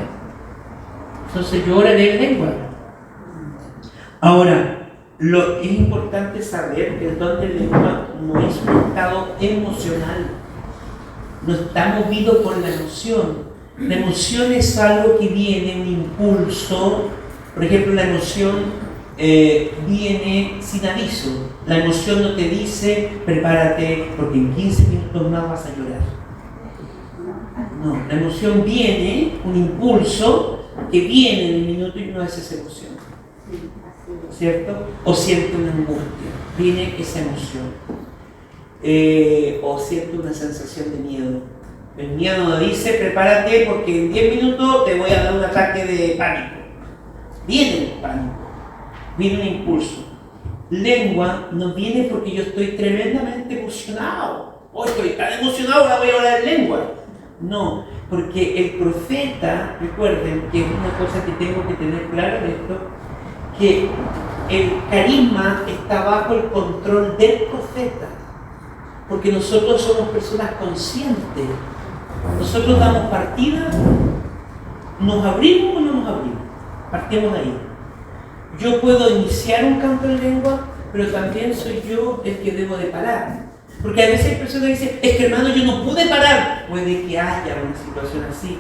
Entonces yo oraré en lengua. Ahora, es importante saber que el don de lengua no es un estado emocional, no está movido por la emoción. La emoción es algo que viene, un impulso. Por ejemplo, la emoción viene sin aviso. La emoción no te dice: prepárate porque en 15 minutos más vas a llorar. No, la emoción viene, un impulso que viene en el minuto y no es esa emoción, ¿cierto? O siente una angustia, viene esa emoción, o siente una sensación de miedo. El miedo nos dice: prepárate porque en 10 minutos te voy a dar un ataque de pánico. Viene el pánico, viene un impulso. Lengua no viene porque yo estoy tremendamente emocionado. Estoy tan emocionado, ahora voy a hablar en lengua. No, porque el profeta, recuerden que es una cosa que tengo que tener claro en esto, que el carisma está bajo el control del profeta. Porque nosotros somos personas conscientes. Nosotros damos partida, ¿nos abrimos o no nos abrimos? Partimos de ahí. Yo puedo iniciar un canto en lengua, pero también soy yo el que debo de parar. Porque a veces hay personas que dicen: es que hermano, yo no pude parar. Puede que haya una situación así,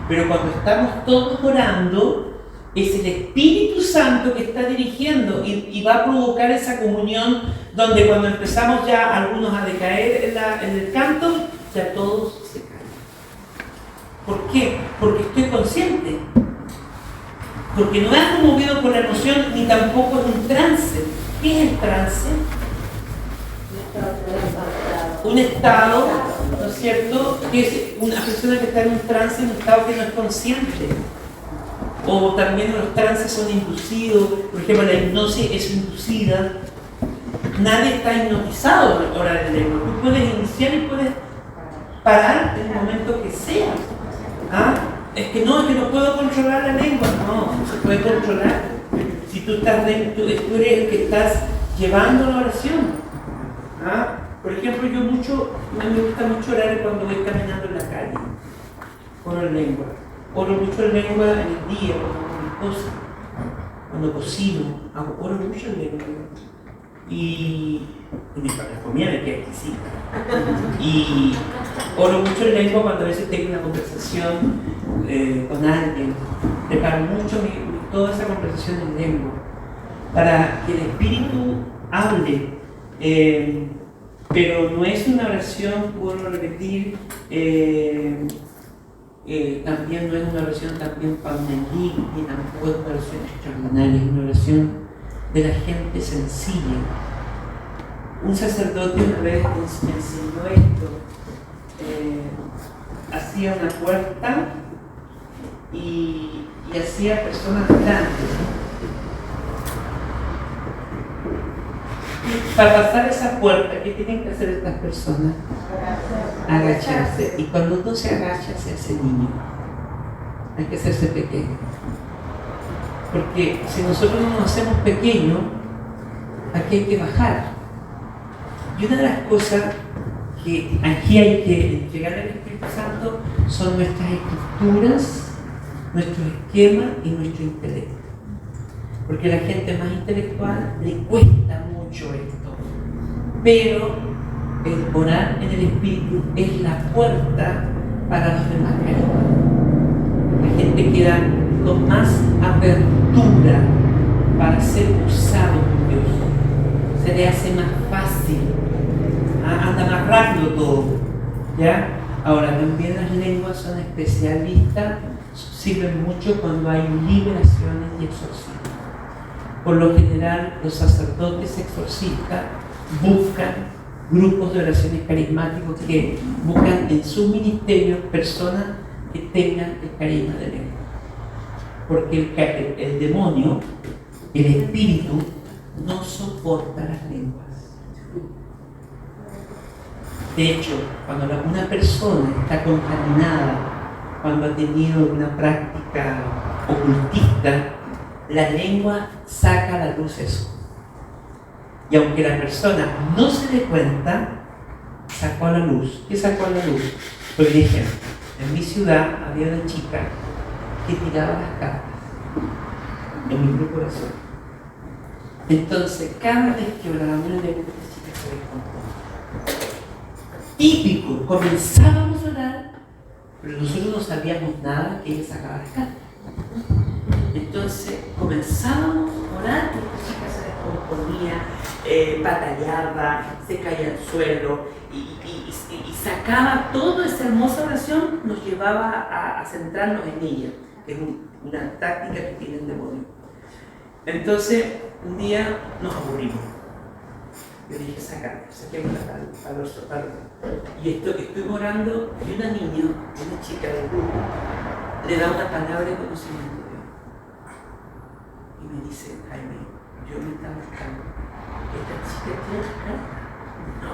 pero cuando estamos todos orando, es el Espíritu Santo que está dirigiendo y va a provocar esa comunión donde cuando empezamos ya algunos a decaer en el canto, ya todos se caen. ¿Por qué? Porque estoy consciente. Porque no es algo movido por la emoción, ni tampoco es un trance. ¿Qué es el trance? Un estado, ¿no es cierto? Que es una persona que está en un trance, en un estado que no es consciente. O también los trances son inducidos. Por ejemplo, la hipnosis es inducida. Nadie está hipnotizado a la hora de lengua. Tú puedes iniciar y puedes parar en el momento que sea. Es que no puedo controlar la lengua. No se puede controlar. Si tú estás dentro, tú eres el que estás llevando la oración. Por ejemplo, me gusta mucho orar cuando voy caminando en la calle. Oro en lengua. Oro mucho en lengua en el día, cuando hago mis cosas, cuando cocino, oro mucho en lengua. Y la comida me queda exquisita. Y oro mucho en lengua cuando a veces tengo una conversación con alguien, preparo mucho toda esa conversación en lengua, para que el Espíritu hable, pero no es una oración, vuelvo a repetir, también no es una oración también paunelí, ni tampoco es una oración extraordinaria, es una oración de la gente sencilla. Un sacerdote una vez me enseñó esto, hacía una puerta y hacía personas grandes. Y para pasar esa puerta, ¿qué tienen que hacer estas personas? Agacharse. Y cuando uno se agacha, se hace niño. Hay que hacerse pequeño. Porque si nosotros no nos hacemos pequeños, aquí hay que bajar. Y una de las cosas que aquí hay que entregar al Espíritu Santo son nuestras estructuras, nuestro esquema y nuestro intelecto. Porque a la gente más intelectual le cuesta mucho esto. Pero el orar en el Espíritu es la puerta para los demás carismas. La gente queda con más apertura para ser usado por Dios. Se le hace más fácil, anda más rápido todo. ¿Ya? Ahora, también las lenguas son especialistas, sirven mucho cuando hay liberaciones y exorcismos. Por lo general, los sacerdotes exorcistas buscan grupos de oraciones carismáticos que buscan en su ministerio personas que tengan el carisma de lengua. Porque el demonio, el espíritu, no soporta las lenguas. De hecho, cuando una persona está contaminada, cuando ha tenido una práctica ocultista, la lengua saca a la luz eso. Y aunque la persona no se dé cuenta, sacó a la luz. ¿Qué sacó a la luz? Por ejemplo, en mi ciudad había una chica que tiraba las cartas en mi grupo de oración. Entonces, cada vez que orábamos una lengua, esta chica se descompuso. Típico, comenzábamos a orar, pero nosotros no sabíamos nada que ella sacaba las cartas. Entonces comenzábamos a orar y esta chica se descomponía, batallaba, se caía al suelo y sacaba toda esa hermosa oración, nos llevaba a centrarnos en ella, que es una táctica que tiene el demonio. Entonces un día nos aburrimos. Yo dije, saquemos la palabra. Y estoy orando y una niña, una chica del grupo, le da una palabra de conocimiento. Y me dice, Jaime, yo me estaba buscando, esta chica tiene las cartas. No.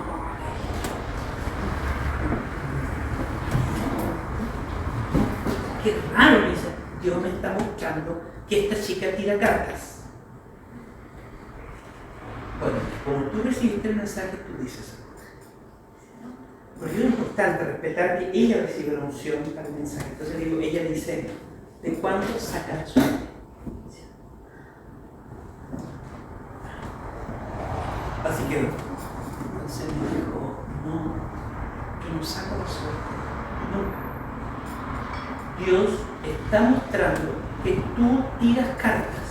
Qué raro, me dice, Dios me está mostrando que esta chica tira cartas. Bueno, como tú recibiste el mensaje, tú dices, porque es importante respetar que ella recibe la unción para el mensaje. Entonces digo, ella dice, ¿de cuánto saca la suerte? Así que, entonces me dijo, no, yo no saco la suerte, no. Dios está mostrando que tú tiras cartas.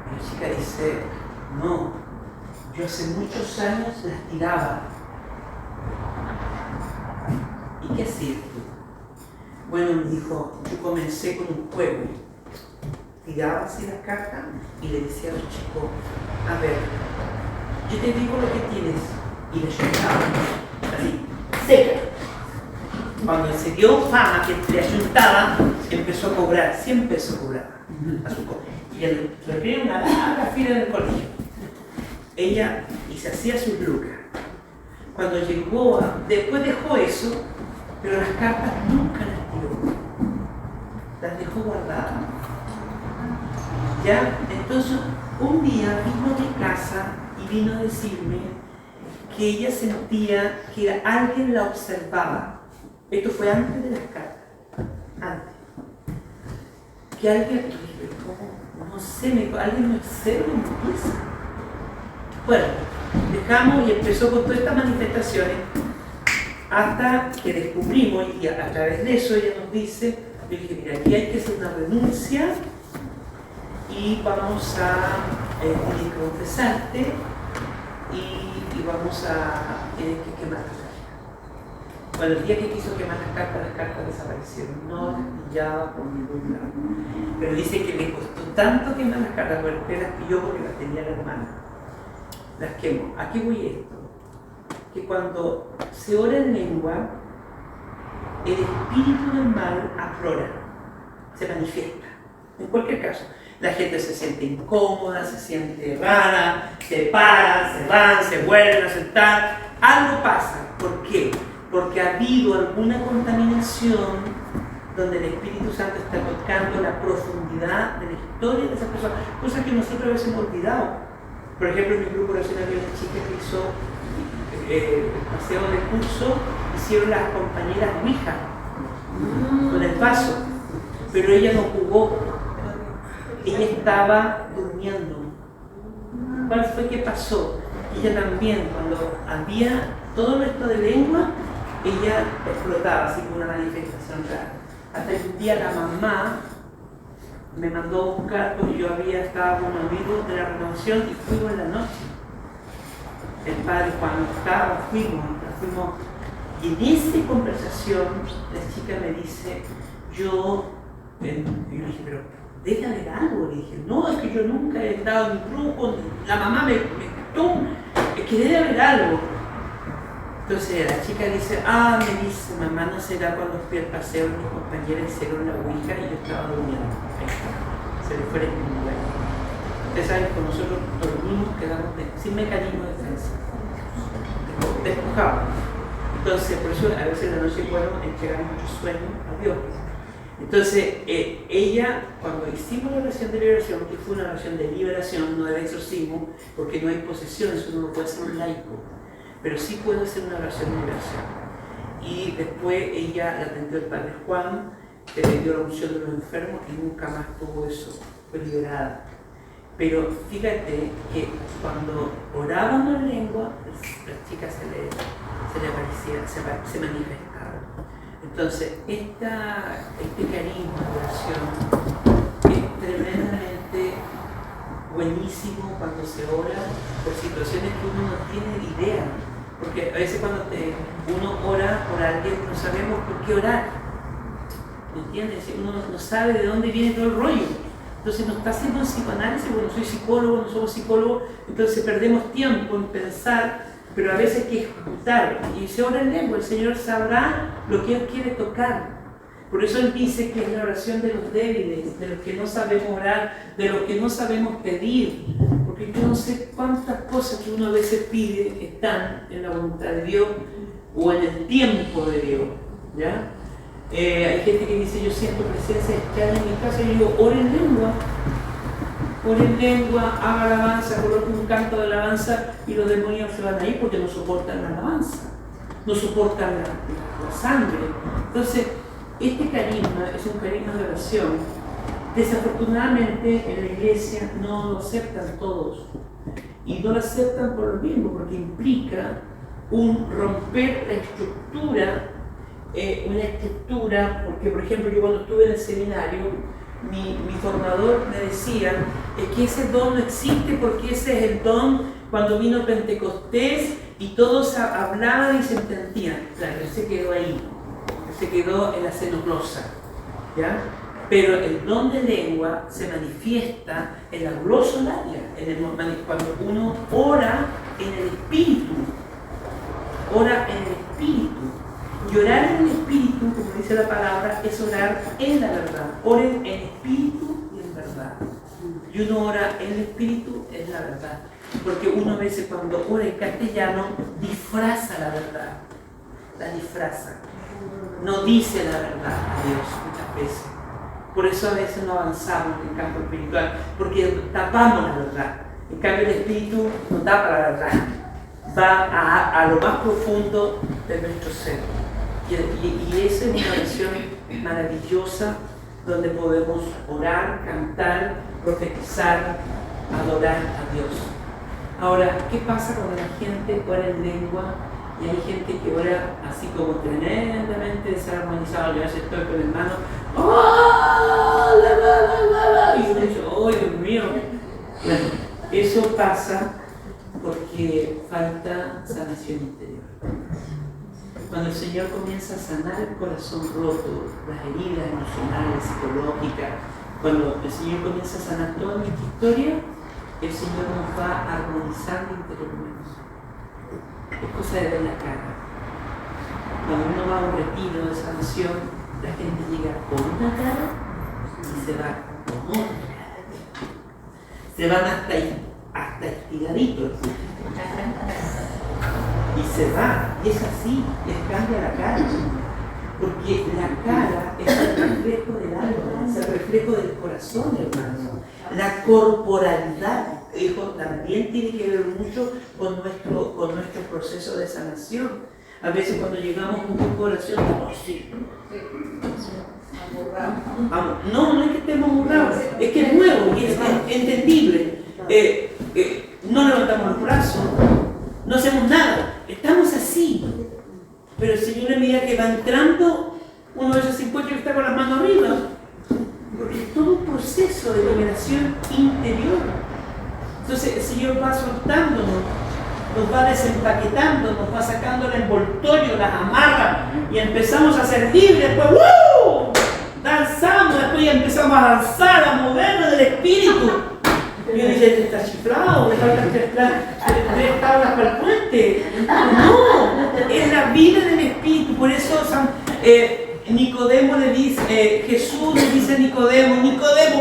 Y la chica dice, no, yo hace muchos años las tiraba. ¿Y qué hacías tú? Bueno, me dijo, yo comencé con un juego. Tiraba así las cartas y le decía a los chicos, a ver, yo te digo lo que tienes. Y le ayuntaba, así, seca. Cuando se dio fama que le ayuntaba, empezó a cobrar, 100 pesos cobraba a su colegio. Y él requería una larga fila en el colegio. Ella, y se hacía sus lucas. Cuando llegó después dejó eso, pero las cartas nunca las tiró. Las dejó guardadas. ¿Ya? Entonces, un día vino a mi casa y vino a decirme que ella sentía que alguien la observaba. Esto fue antes de las cartas. Antes. Que alguien, no sé, alguien me observa en mi pieza. Bueno, dejamos y empezó con todas estas manifestaciones. Hasta que descubrimos, y a través de eso ella nos dice, yo dije, mira, aquí hay que hacer una renuncia y vamos a tienes que confesarte y vamos a tienes que quemar las cartas. Bueno, el día que quiso quemar las cartas desaparecieron, no las pillaba por ningún lado. Pero dice que le costó tanto quemar las cartas, pero usted las pilló porque las tenía la hermana. Las quemó. Aquí voy esto, que cuando se ora en lengua, el espíritu del mal aflora, se manifiesta. En cualquier caso, la gente se siente incómoda, se siente rara, se paran, se van, se vuelven a sentar. Algo pasa. ¿Por qué? Porque ha habido alguna contaminación donde el Espíritu Santo está tocando la profundidad de la historia de esa persona, cosas que nosotros a veces hemos olvidado. Por ejemplo, en mi grupo oracional había una chica que hizo el paseo de curso, hicieron las compañeras Ouija con el vaso, pero ella no jugó, ella estaba durmiendo. ¿Cuál fue que pasó? Ella también, cuando había todo esto de lengua, ella explotaba así como una manifestación rara. Hasta que un día la mamá me mandó a buscar, porque yo había estado con un amigo de la renovación y fuimos en la noche. El padre Juan estaba, fuimos, y en esa conversación la chica me dice, yo le dije, pero debe haber algo. Le dije, no, es que yo nunca he estado en mi grupo, la mamá me quitó, es que debe haber algo. Entonces la chica dice, me dice, mamá, no será cuando fui al paseo, mis compañeras hicieron la ouija y yo estaba durmiendo. Se le fue el lugar. Ustedes saben que nosotros dormimos, quedamos sin mecanismo de defensa, despojados. Entonces, por eso a veces en la noche puedo entregar mucho sueño a Dios. Entonces, ella, cuando hicimos la oración de liberación, que fue una oración de liberación, no de exorcismo, porque no hay posesiones, uno no puede ser un laico, pero sí puede hacer una oración de liberación. Y después ella la atendió el padre Juan, que le dio la unción de los enfermos y nunca más tuvo eso, fue liberada. Pero fíjate que cuando orábamos en lengua, las chicas se le aparecía, se manifestaba. Entonces, este carisma de oración es tremendamente buenísimo cuando se ora por situaciones que uno no tiene idea. Porque a veces cuando uno ora por alguien no sabemos por qué orar. ¿Me entiendes? Uno no sabe de dónde viene todo el rollo. Entonces no está haciendo un psicoanálisis, bueno, soy psicólogo, no somos psicólogos, entonces perdemos tiempo en pensar, pero a veces hay que ejecutar. Y se ora en lengua, el Señor sabrá lo que Él quiere tocar. Por eso Él dice que es la oración de los débiles, de los que no sabemos orar, de los que no sabemos pedir. Porque yo no sé cuántas cosas que uno a veces pide están en la voluntad de Dios o en el tiempo de Dios, ¿ya? Hay gente que dice, yo siento presencia extraña en mi casa, y yo digo, ora en lengua, haga alabanza, coloque un canto de alabanza y los demonios se van a ir porque no soportan la alabanza, no soportan la sangre. Entonces, este carisma es un carisma de oración. Desafortunadamente en la iglesia no lo aceptan todos, y no lo aceptan por lo mismo, porque implica un romper la estructura, porque por ejemplo yo cuando estuve en el seminario, mi formador me decía, es que ese don no existe porque ese es el don cuando vino Pentecostés y todos hablaban y se entendían. Claro, él se quedó ahí, se quedó en la cenoglosa, ¿ya? Pero el don de lengua se manifiesta en la glosolalia, cuando uno ora en el espíritu, Y orar en el espíritu, como dice la palabra, es orar en la verdad. Oren en espíritu y en verdad. Y uno ora en el espíritu, es la verdad. Porque uno a veces cuando ora en castellano, disfraza la verdad. La disfraza. No dice la verdad a Dios muchas veces. Por eso a veces no avanzamos en el campo espiritual, porque tapamos la verdad. En cambio el espíritu no tapa la verdad. Va a lo más profundo de nuestro ser. Y esa es una oración maravillosa donde podemos orar, cantar, profetizar, adorar a Dios. Ahora, ¿qué pasa cuando la gente ora en lengua Y hay gente que ora así como tremendamente desarmonizado. Yo a veces estoy con el hermano, ¡oh! Y uno dice, ¡oh, Dios mío! Bueno, eso pasa porque falta sanación interior. Cuando el Señor comienza a sanar el corazón roto, las heridas emocionales, psicológicas, cuando el Señor comienza a sanar toda nuestra historia, el Señor nos va a armonizar interiormente. Es cosa de ver la cara. Cuando uno va a un retiro de sanación, la gente llega con una cara y se va con otra cara. Se van hasta estiraditos. Y se va, y es así, les cambia la cara. Porque la cara es el reflejo del alma, es el reflejo del corazón, hermano. La corporalidad, hijo, también tiene que ver mucho con nuestro proceso de sanación. A veces cuando llegamos a un grupo de oración, estamos así. No es que estemos amurrados, es que es nuevo y es entendible. No levantamos los brazos, no hacemos nada, estamos así. Pero el Señor, a medida que va entrando, uno de esos se encuentra que está con las manos arriba. Porque es todo un proceso de liberación interior. Entonces el Señor va soltándonos, nos va desempaquetando, nos va sacando el envoltorio, las amarras, y empezamos a ser libres. Después, ¡woo! Danzamos, después ya empezamos a danzar, a movernos del espíritu. Y yo dije, este está chiflado, le faltan tres tablas para el puente. No, es la vida del espíritu. Por eso Nicodemo le dice, Jesús le dice a Nicodemo,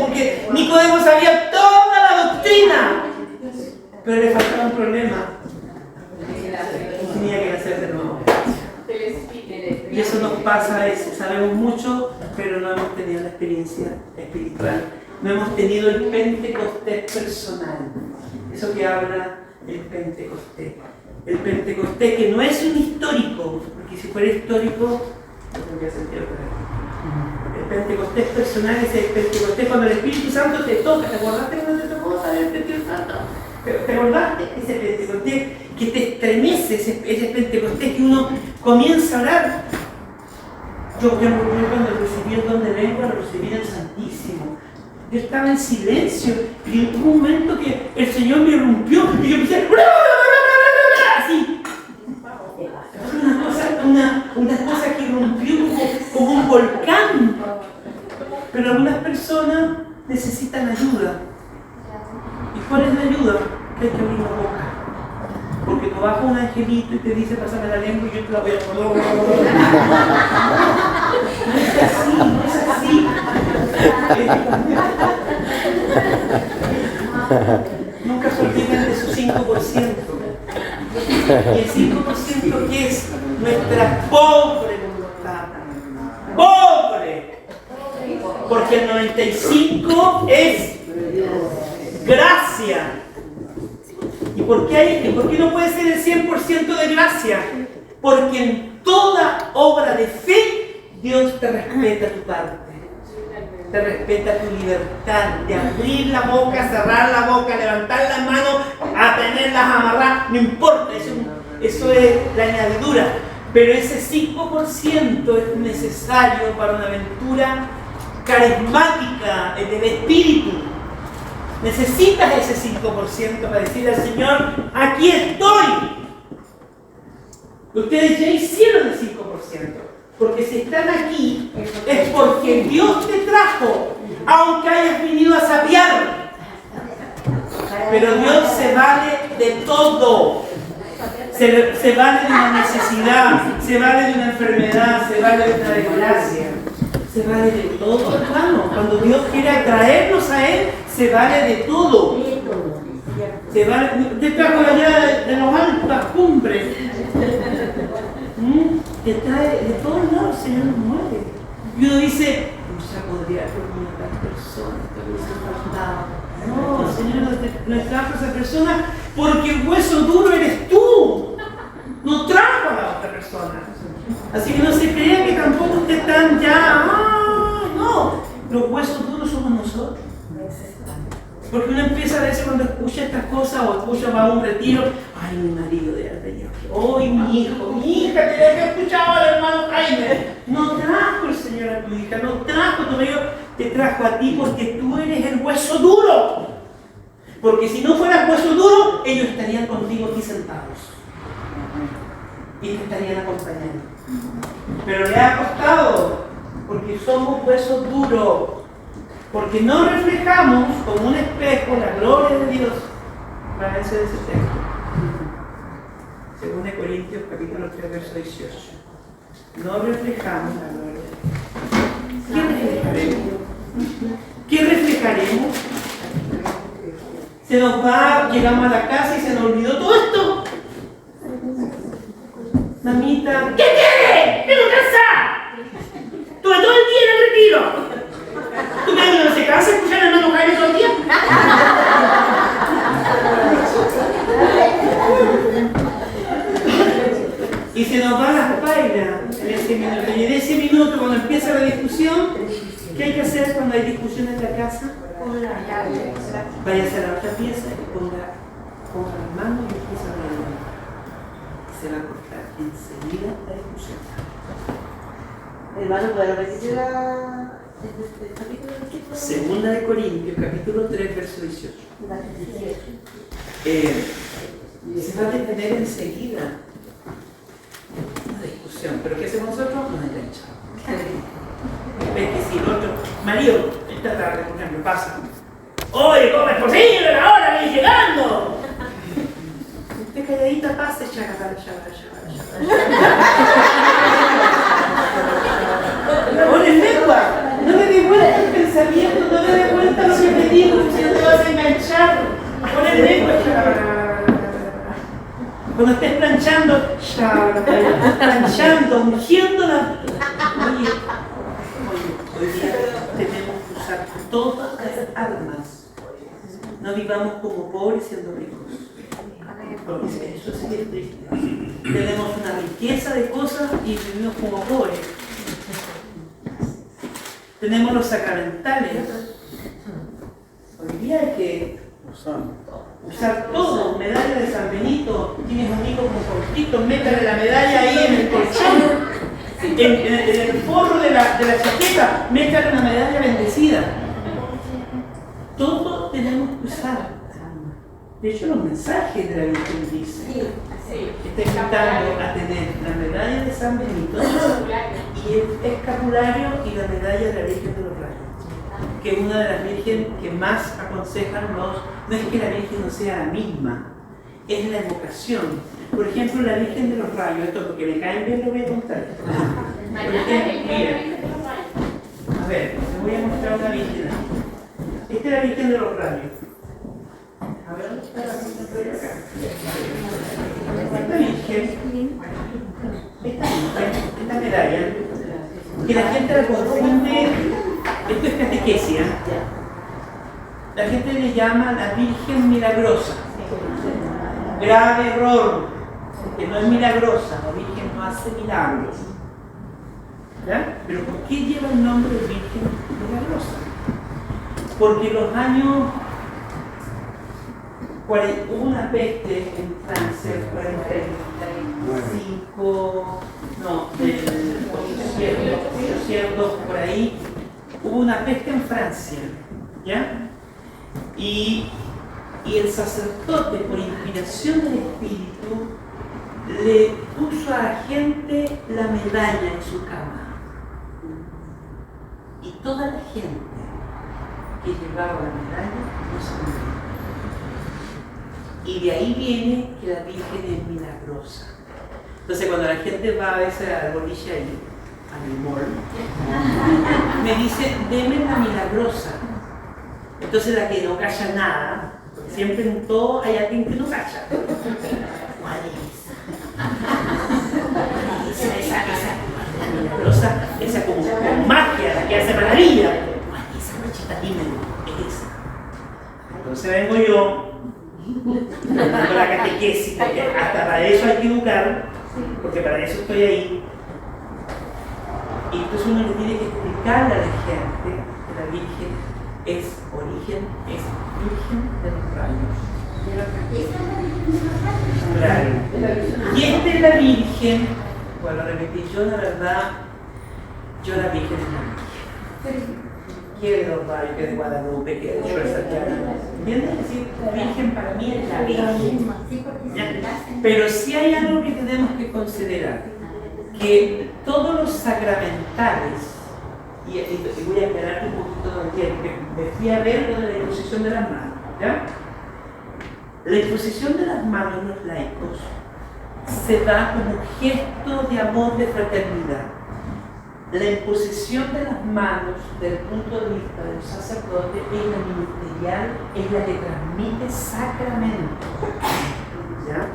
porque Nicodemo sabía toda la doctrina, pero le faltaba un problema. Tenía que nacer de nuevo. Y eso nos pasa a veces, sabemos mucho, pero no hemos tenido la experiencia espiritual. No hemos tenido el Pentecostés personal. Eso que habla el Pentecostés. El Pentecostés que no es un histórico, porque si fuera histórico, no tendría sentido por ahí. El Pentecostés personal es el Pentecostés cuando el Espíritu Santo te toca. ¿Te acordaste cuando te tocó saber el Espíritu Santo? ¿Te acordaste? Ese Pentecostés que te estremece, ese Pentecostés que uno comienza a orar. Yo cuando recibí el don de lengua, lo recibí en el Santísimo. Yo estaba en silencio y en un momento que el Señor me irrumpió y yo empecé así. Una cosa que irrumpió como un volcán. Pero algunas personas necesitan ayuda. ¿Y cuál es la ayuda? Que hay que abrir la boca. Porque tú vas con un angelito y te dice, pásame la lengua y yo te la voy a poner. No es así, no es así. Nunca se olviden de su 5%. Y el 5% que es nuestra pobre voluntad. ¡Pobre! Porque el 95% es gracia. ¿Y por qué no puede ser el 100% de gracia? Porque en toda obra de fe, Dios te respeta tu parte. Te respeta tu libertad de abrir la boca, cerrar la boca, levantar la mano, a tenerlas, amarrar, no importa, eso es la añadidura. Pero ese 5% es necesario para una aventura carismática del espíritu. Necesitas ese 5% para decirle al Señor, aquí estoy. Ustedes ya hicieron el 5%. Porque si están aquí es porque Dios te trajo, aunque hayas venido a sabiar. Pero Dios se vale de todo. Se vale de una necesidad, se vale de una enfermedad, se vale de una desgracia. Se vale de todo, hermano. Cuando Dios quiere atraernos a Él, se vale de todo. Se vale, te trajo allá de los altas cumbres. Te trae de todos lados, el Señor nos mueve. Y uno dice, ya podría dormir a tal persona, que hubiese faltado. No, el Señor no trajo a esa persona porque el hueso duro eres tú. No trajo a la otra persona. Así que no se crea que tampoco ustedes están ya. No, los huesos duros somos nosotros. Porque uno empieza a veces cuando escucha estas cosas o escucha va a un retiro, ay, mi marido de Ardeña, hoy mi hija, te dejé escuchado al hermano Jaime. No trajo el Señor a tu hija, no trajo a tu marido, te trajo a ti porque tú eres el hueso duro. Porque si no fueras hueso duro, ellos estarían contigo aquí sentados. Y te estarían acompañando. Pero le ha costado, porque somos huesos duros. Porque no reflejamos como un espejo la gloria de Dios. Váyanse de ese texto. 2 Corintios capítulo 3, verso 18. No reflejamos la gloria de Dios. ¿Qué reflejaremos? ¿Qué reflejaremos? Se nos va, llegamos a la casa y se nos olvidó todo esto. Mamita, ¿qué quieres? ¡Vengo cansada! Estuve todo el día en el retiro. ¿Tú crees que no se cansa de escuchar al hermano Jaime todo el día? Y se nos va la paila en ese minuto. Y en ese minuto, cuando empieza la discusión, ¿qué hay que hacer cuando hay discusión en la casa? Váyase a la otra pieza y ponga las manos y empieza a hablar. Se va a cortar enseguida la discusión. Hermano, ¿puedo repetir el capítulo? 2 Corintios, capítulo 3, verso 18. Se va a detener enseguida una discusión. ¿Pero qué hacemos nosotros? Nos enganchamos. Ves que si el otro, marido, esta tarde, por ejemplo, pasa. ¡Oye, cómo es posible! ¡Ahora venís llegando! Usted calladita pase, chaca. Pon lengua, no me dé vuelta el pensamiento, no me dé vuelta lo que te digo, si no te vas a enganchar. Pon lengua, cuando estés planchando, ungiendo la. Hoy día tenemos que usar todas las armas. No vivamos como pobres siendo ricos. Porque eso sería triste. Tenemos una riqueza de cosas y vivimos como pobres. Tenemos los sacramentales. Hoy día hay que usar todo. Medalla de San Benito. Tienes un hijo como cortito, métale la medalla ahí en el colchón. En el forro de la chaqueta, métale una medalla bendecida. Todo tenemos que usar. De hecho, los mensajes de la Virgen dicen está invitando a tener la medalla de San Benito y el escapulario y la medalla de la Virgen de los Rayos, que es una de las virgen que más aconsejan los. No es que la Virgen no sea la misma, es la evocación. Por ejemplo, la Virgen de los Rayos, esto porque me caen bien lo voy a contar. Por ejemplo, miren, a ver, les voy a mostrar una Virgen. Esta es la Virgen de los Rayos. A ver, ¿dónde está la Virgen de acá? Esta medalla, que la gente la confunde, esto es catequesia, la gente le llama la Virgen Milagrosa. Grave error, que no es milagrosa, la Virgen no hace milagros. ¿Ya? Pero ¿por qué lleva el nombre de Virgen Milagrosa? Porque en los años hubo una peste en Francia, el 45, no, del 800, por ahí, hubo una peste en Francia, ¿ya? Y el sacerdote, por inspiración del Espíritu, le puso a la gente la medalla en su cama. Y toda la gente que llevaba la medalla no se moría. Y de ahí viene que la Virgen es milagrosa. Entonces cuando la gente va a veces al boliche ahí, al mall, me dice, deme la milagrosa. Entonces la que no calla nada, porque siempre en todo hay alguien que no calla. ¿Cuál es esa? La milagrosa, esa como con magia, la que hace maravilla. ¿Cuál es esa machita? Dímelo, es esa. Entonces vengo yo con la catequesis, porque hasta para eso hay que educar, porque para eso estoy ahí. Y entonces uno le tiene que explicarle a la gente que la Virgen es origen, es virgen de los rayos. Claro. Y esta es la virgen, bueno, repetí, yo la verdad, yo la virgen es la virgen. Que de los rayos, que de Guadalupe, que de Santiago. ¿Entiendes? Es decir, la virgen para mí es la virgen. ¿Ya? Pero sí hay algo que tenemos que considerar, que todos los sacramentales, y voy a aclararte un poquito de que me fui a ver lo de la imposición de las manos, ¿ya? La imposición de las manos en los laicos se da como un gesto de amor, de fraternidad. La imposición de las manos, desde el punto de vista del sacerdote, es la ministerial, es la que transmite sacramento. ¿Ya?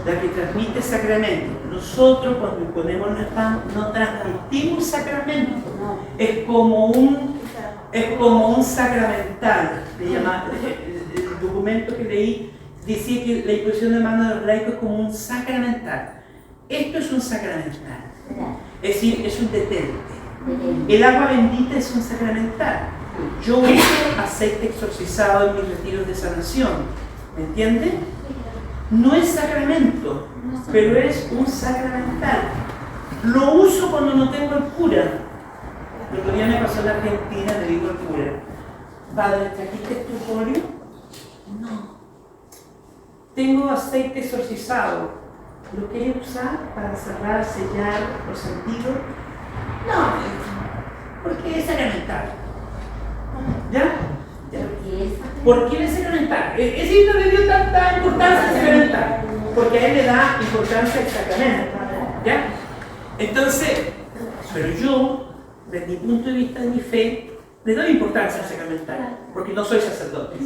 La que transmite sacramento. Nosotros, cuando imponemos las manos, no transmitimos sacramento. Es como un sacramental. El documento que leí decía que la imposición de manos de los laicos es como un sacramental. Esto es un sacramental. Es decir, es un detente. El agua bendita es un sacramental. Yo uso aceite exorcizado en mis retiros de sanación. ¿Me entiende? No es sacramento, pero es un sacramental. Lo uso cuando no tengo el cura. El otro día me pasó en la Argentina, le digo al cura: padre, ¿trajiste tu polio? No. Tengo aceite exorcizado. ¿Lo quieres usar para cerrar, sellar los sentidos? No, porque es sacramental. ¿Ya? ¿Por qué es sacramental? Es decir, no le dio tanta importancia al sacramental, porque a él le da importancia al sacramento. ¿Ya? Entonces, pero yo, desde mi punto de vista de mi fe, le doy importancia al sacramental, porque no soy sacerdote.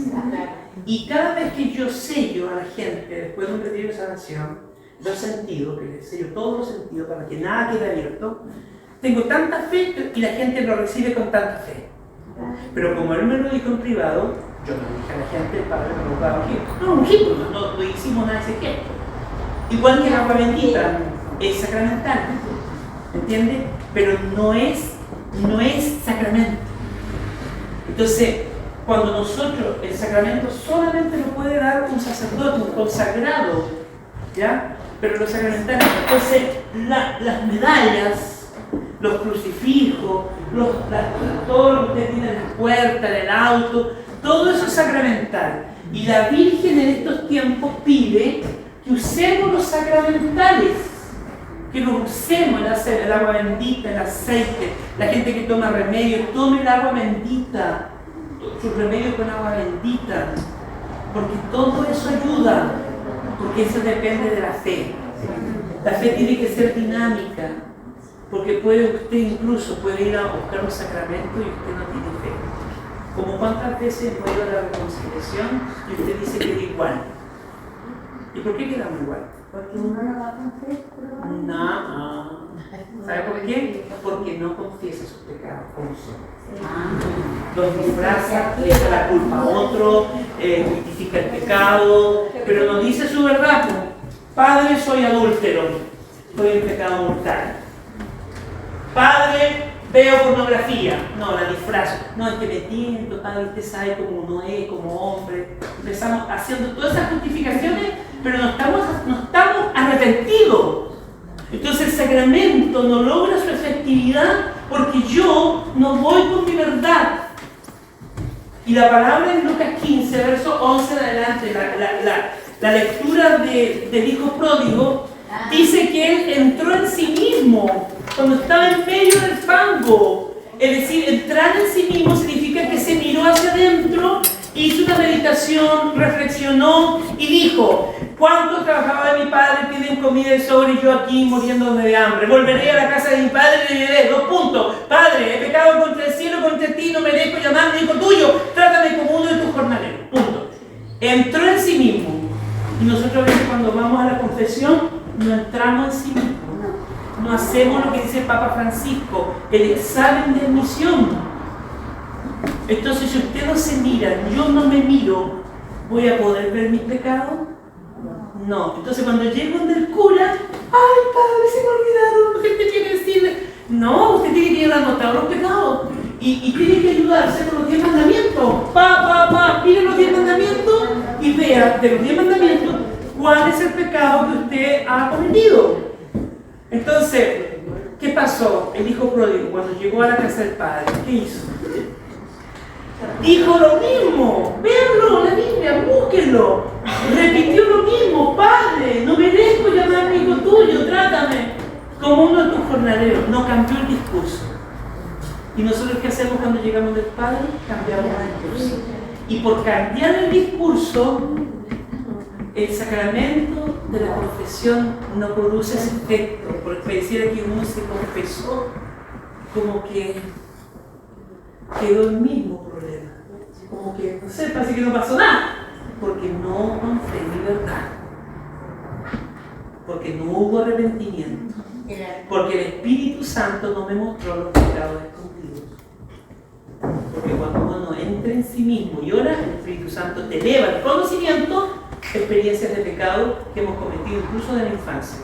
Y cada vez que yo sello a la gente después de un retiro de sanación, los sentidos, que les sello todos los sentidos para que nada quede abierto, tengo tanta fe y la gente lo recibe con tanta fe. Pero como él me lo dijo en privado, yo le dije a la gente: el padre me lo va a ungir. No, ungir, no hicimos nada de ese gesto. Igual que el agua bendita es sacramental, ¿entiendes? Pero no es sacramento. Entonces, cuando nosotros, el sacramento solamente lo puede dar un sacerdote, un consagrado, ¿ya? Pero los sacramentales, entonces las medallas, los crucifijos, todo lo que usted tiene en la puerta, en el auto, todo eso es sacramental. Y la Virgen en estos tiempos pide que usemos los sacramentales, que los usemos, el agua bendita, el aceite, la gente que toma remedio, tome el agua bendita, sus remedios con agua bendita, porque todo eso ayuda. Porque eso depende de la fe. La fe tiene que ser dinámica, porque usted incluso puede ir a buscar un sacramento y usted no tiene fe. Como cuántas veces hemos ido a la reconciliación y usted dice que da igual. ¿Y por qué quedamos igual? Porque uno no va a confesar. No. ¿Sabe por qué? Porque no confiesa sus pecados como son. Los disfraza, le echa la culpa a otro, justifica el pecado, pero no dice su verdad. Padre, soy adúltero, estoy en pecado mortal. Padre, veo pornografía. No, la disfrazo. No, es que me tiento, padre, usted sabe cómo uno es, como hombre. Empezamos haciendo todas esas justificaciones, pero no estamos arrepentidos. Entonces el sacramento no logra su efectividad porque yo no voy con mi verdad. Y la palabra en Lucas 15, verso 11 en adelante, la lectura del hijo pródigo, dice que él entró en sí mismo cuando estaba en medio del fango. Es decir, entrar en sí mismo significa que se miró hacia adentro, hizo una meditación, reflexionó y dijo: ¿cuánto trabajaba de mi padre, tienen comida de sobra y yo aquí muriéndome de hambre? Volveré a la casa de mi padre y le diré: 2 puntos. Padre, he pecado contra el cielo, contra ti, no merezco llamarme hijo tuyo. Trátame como uno de tus jornaleros. Punto. Entró en sí mismo. Y nosotros a veces cuando vamos a la confesión no entramos en sí mismo. No hacemos lo que dice el Papa Francisco, el examen de admisión. Entonces, si usted no se mira, yo no me miro, ¿voy a poder ver mis pecados? No. Entonces, cuando llego donde el cura, ¡ay, padre, se me olvidaron! ¿Qué te quiere decirle? No, usted tiene que ir anotando los pecados. y tiene que ayudarse con los 10 mandamientos. Mire los 10 mandamientos y vea de los 10 mandamientos cuál es el pecado que usted ha cometido. Entonces, ¿qué pasó? El hijo pródigo, cuando llegó a la casa del padre, ¿qué hizo? Dijo lo mismo. Véanlo, la Biblia, búsquenlo. Repitió lo mismo. Padre, no merezco llamarme hijo tuyo, trátame como uno de tus jornaleros. No cambió el discurso. ¿Y nosotros qué hacemos cuando llegamos del Padre? Cambiamos el discurso. Y por cambiar el discurso, el sacramento de la confesión no produce ese efecto. Porque pareciera que uno se confesó como que quedó el mismo problema. Como que, no sé, parece que no pasó nada. Porque no encontré libertad. Porque no hubo arrepentimiento. Porque el Espíritu Santo no me mostró los pecados escondidos. Porque cuando uno entra en sí mismo y ora, el Espíritu Santo te eleva el conocimiento, experiencias de pecado que hemos cometido incluso de la infancia.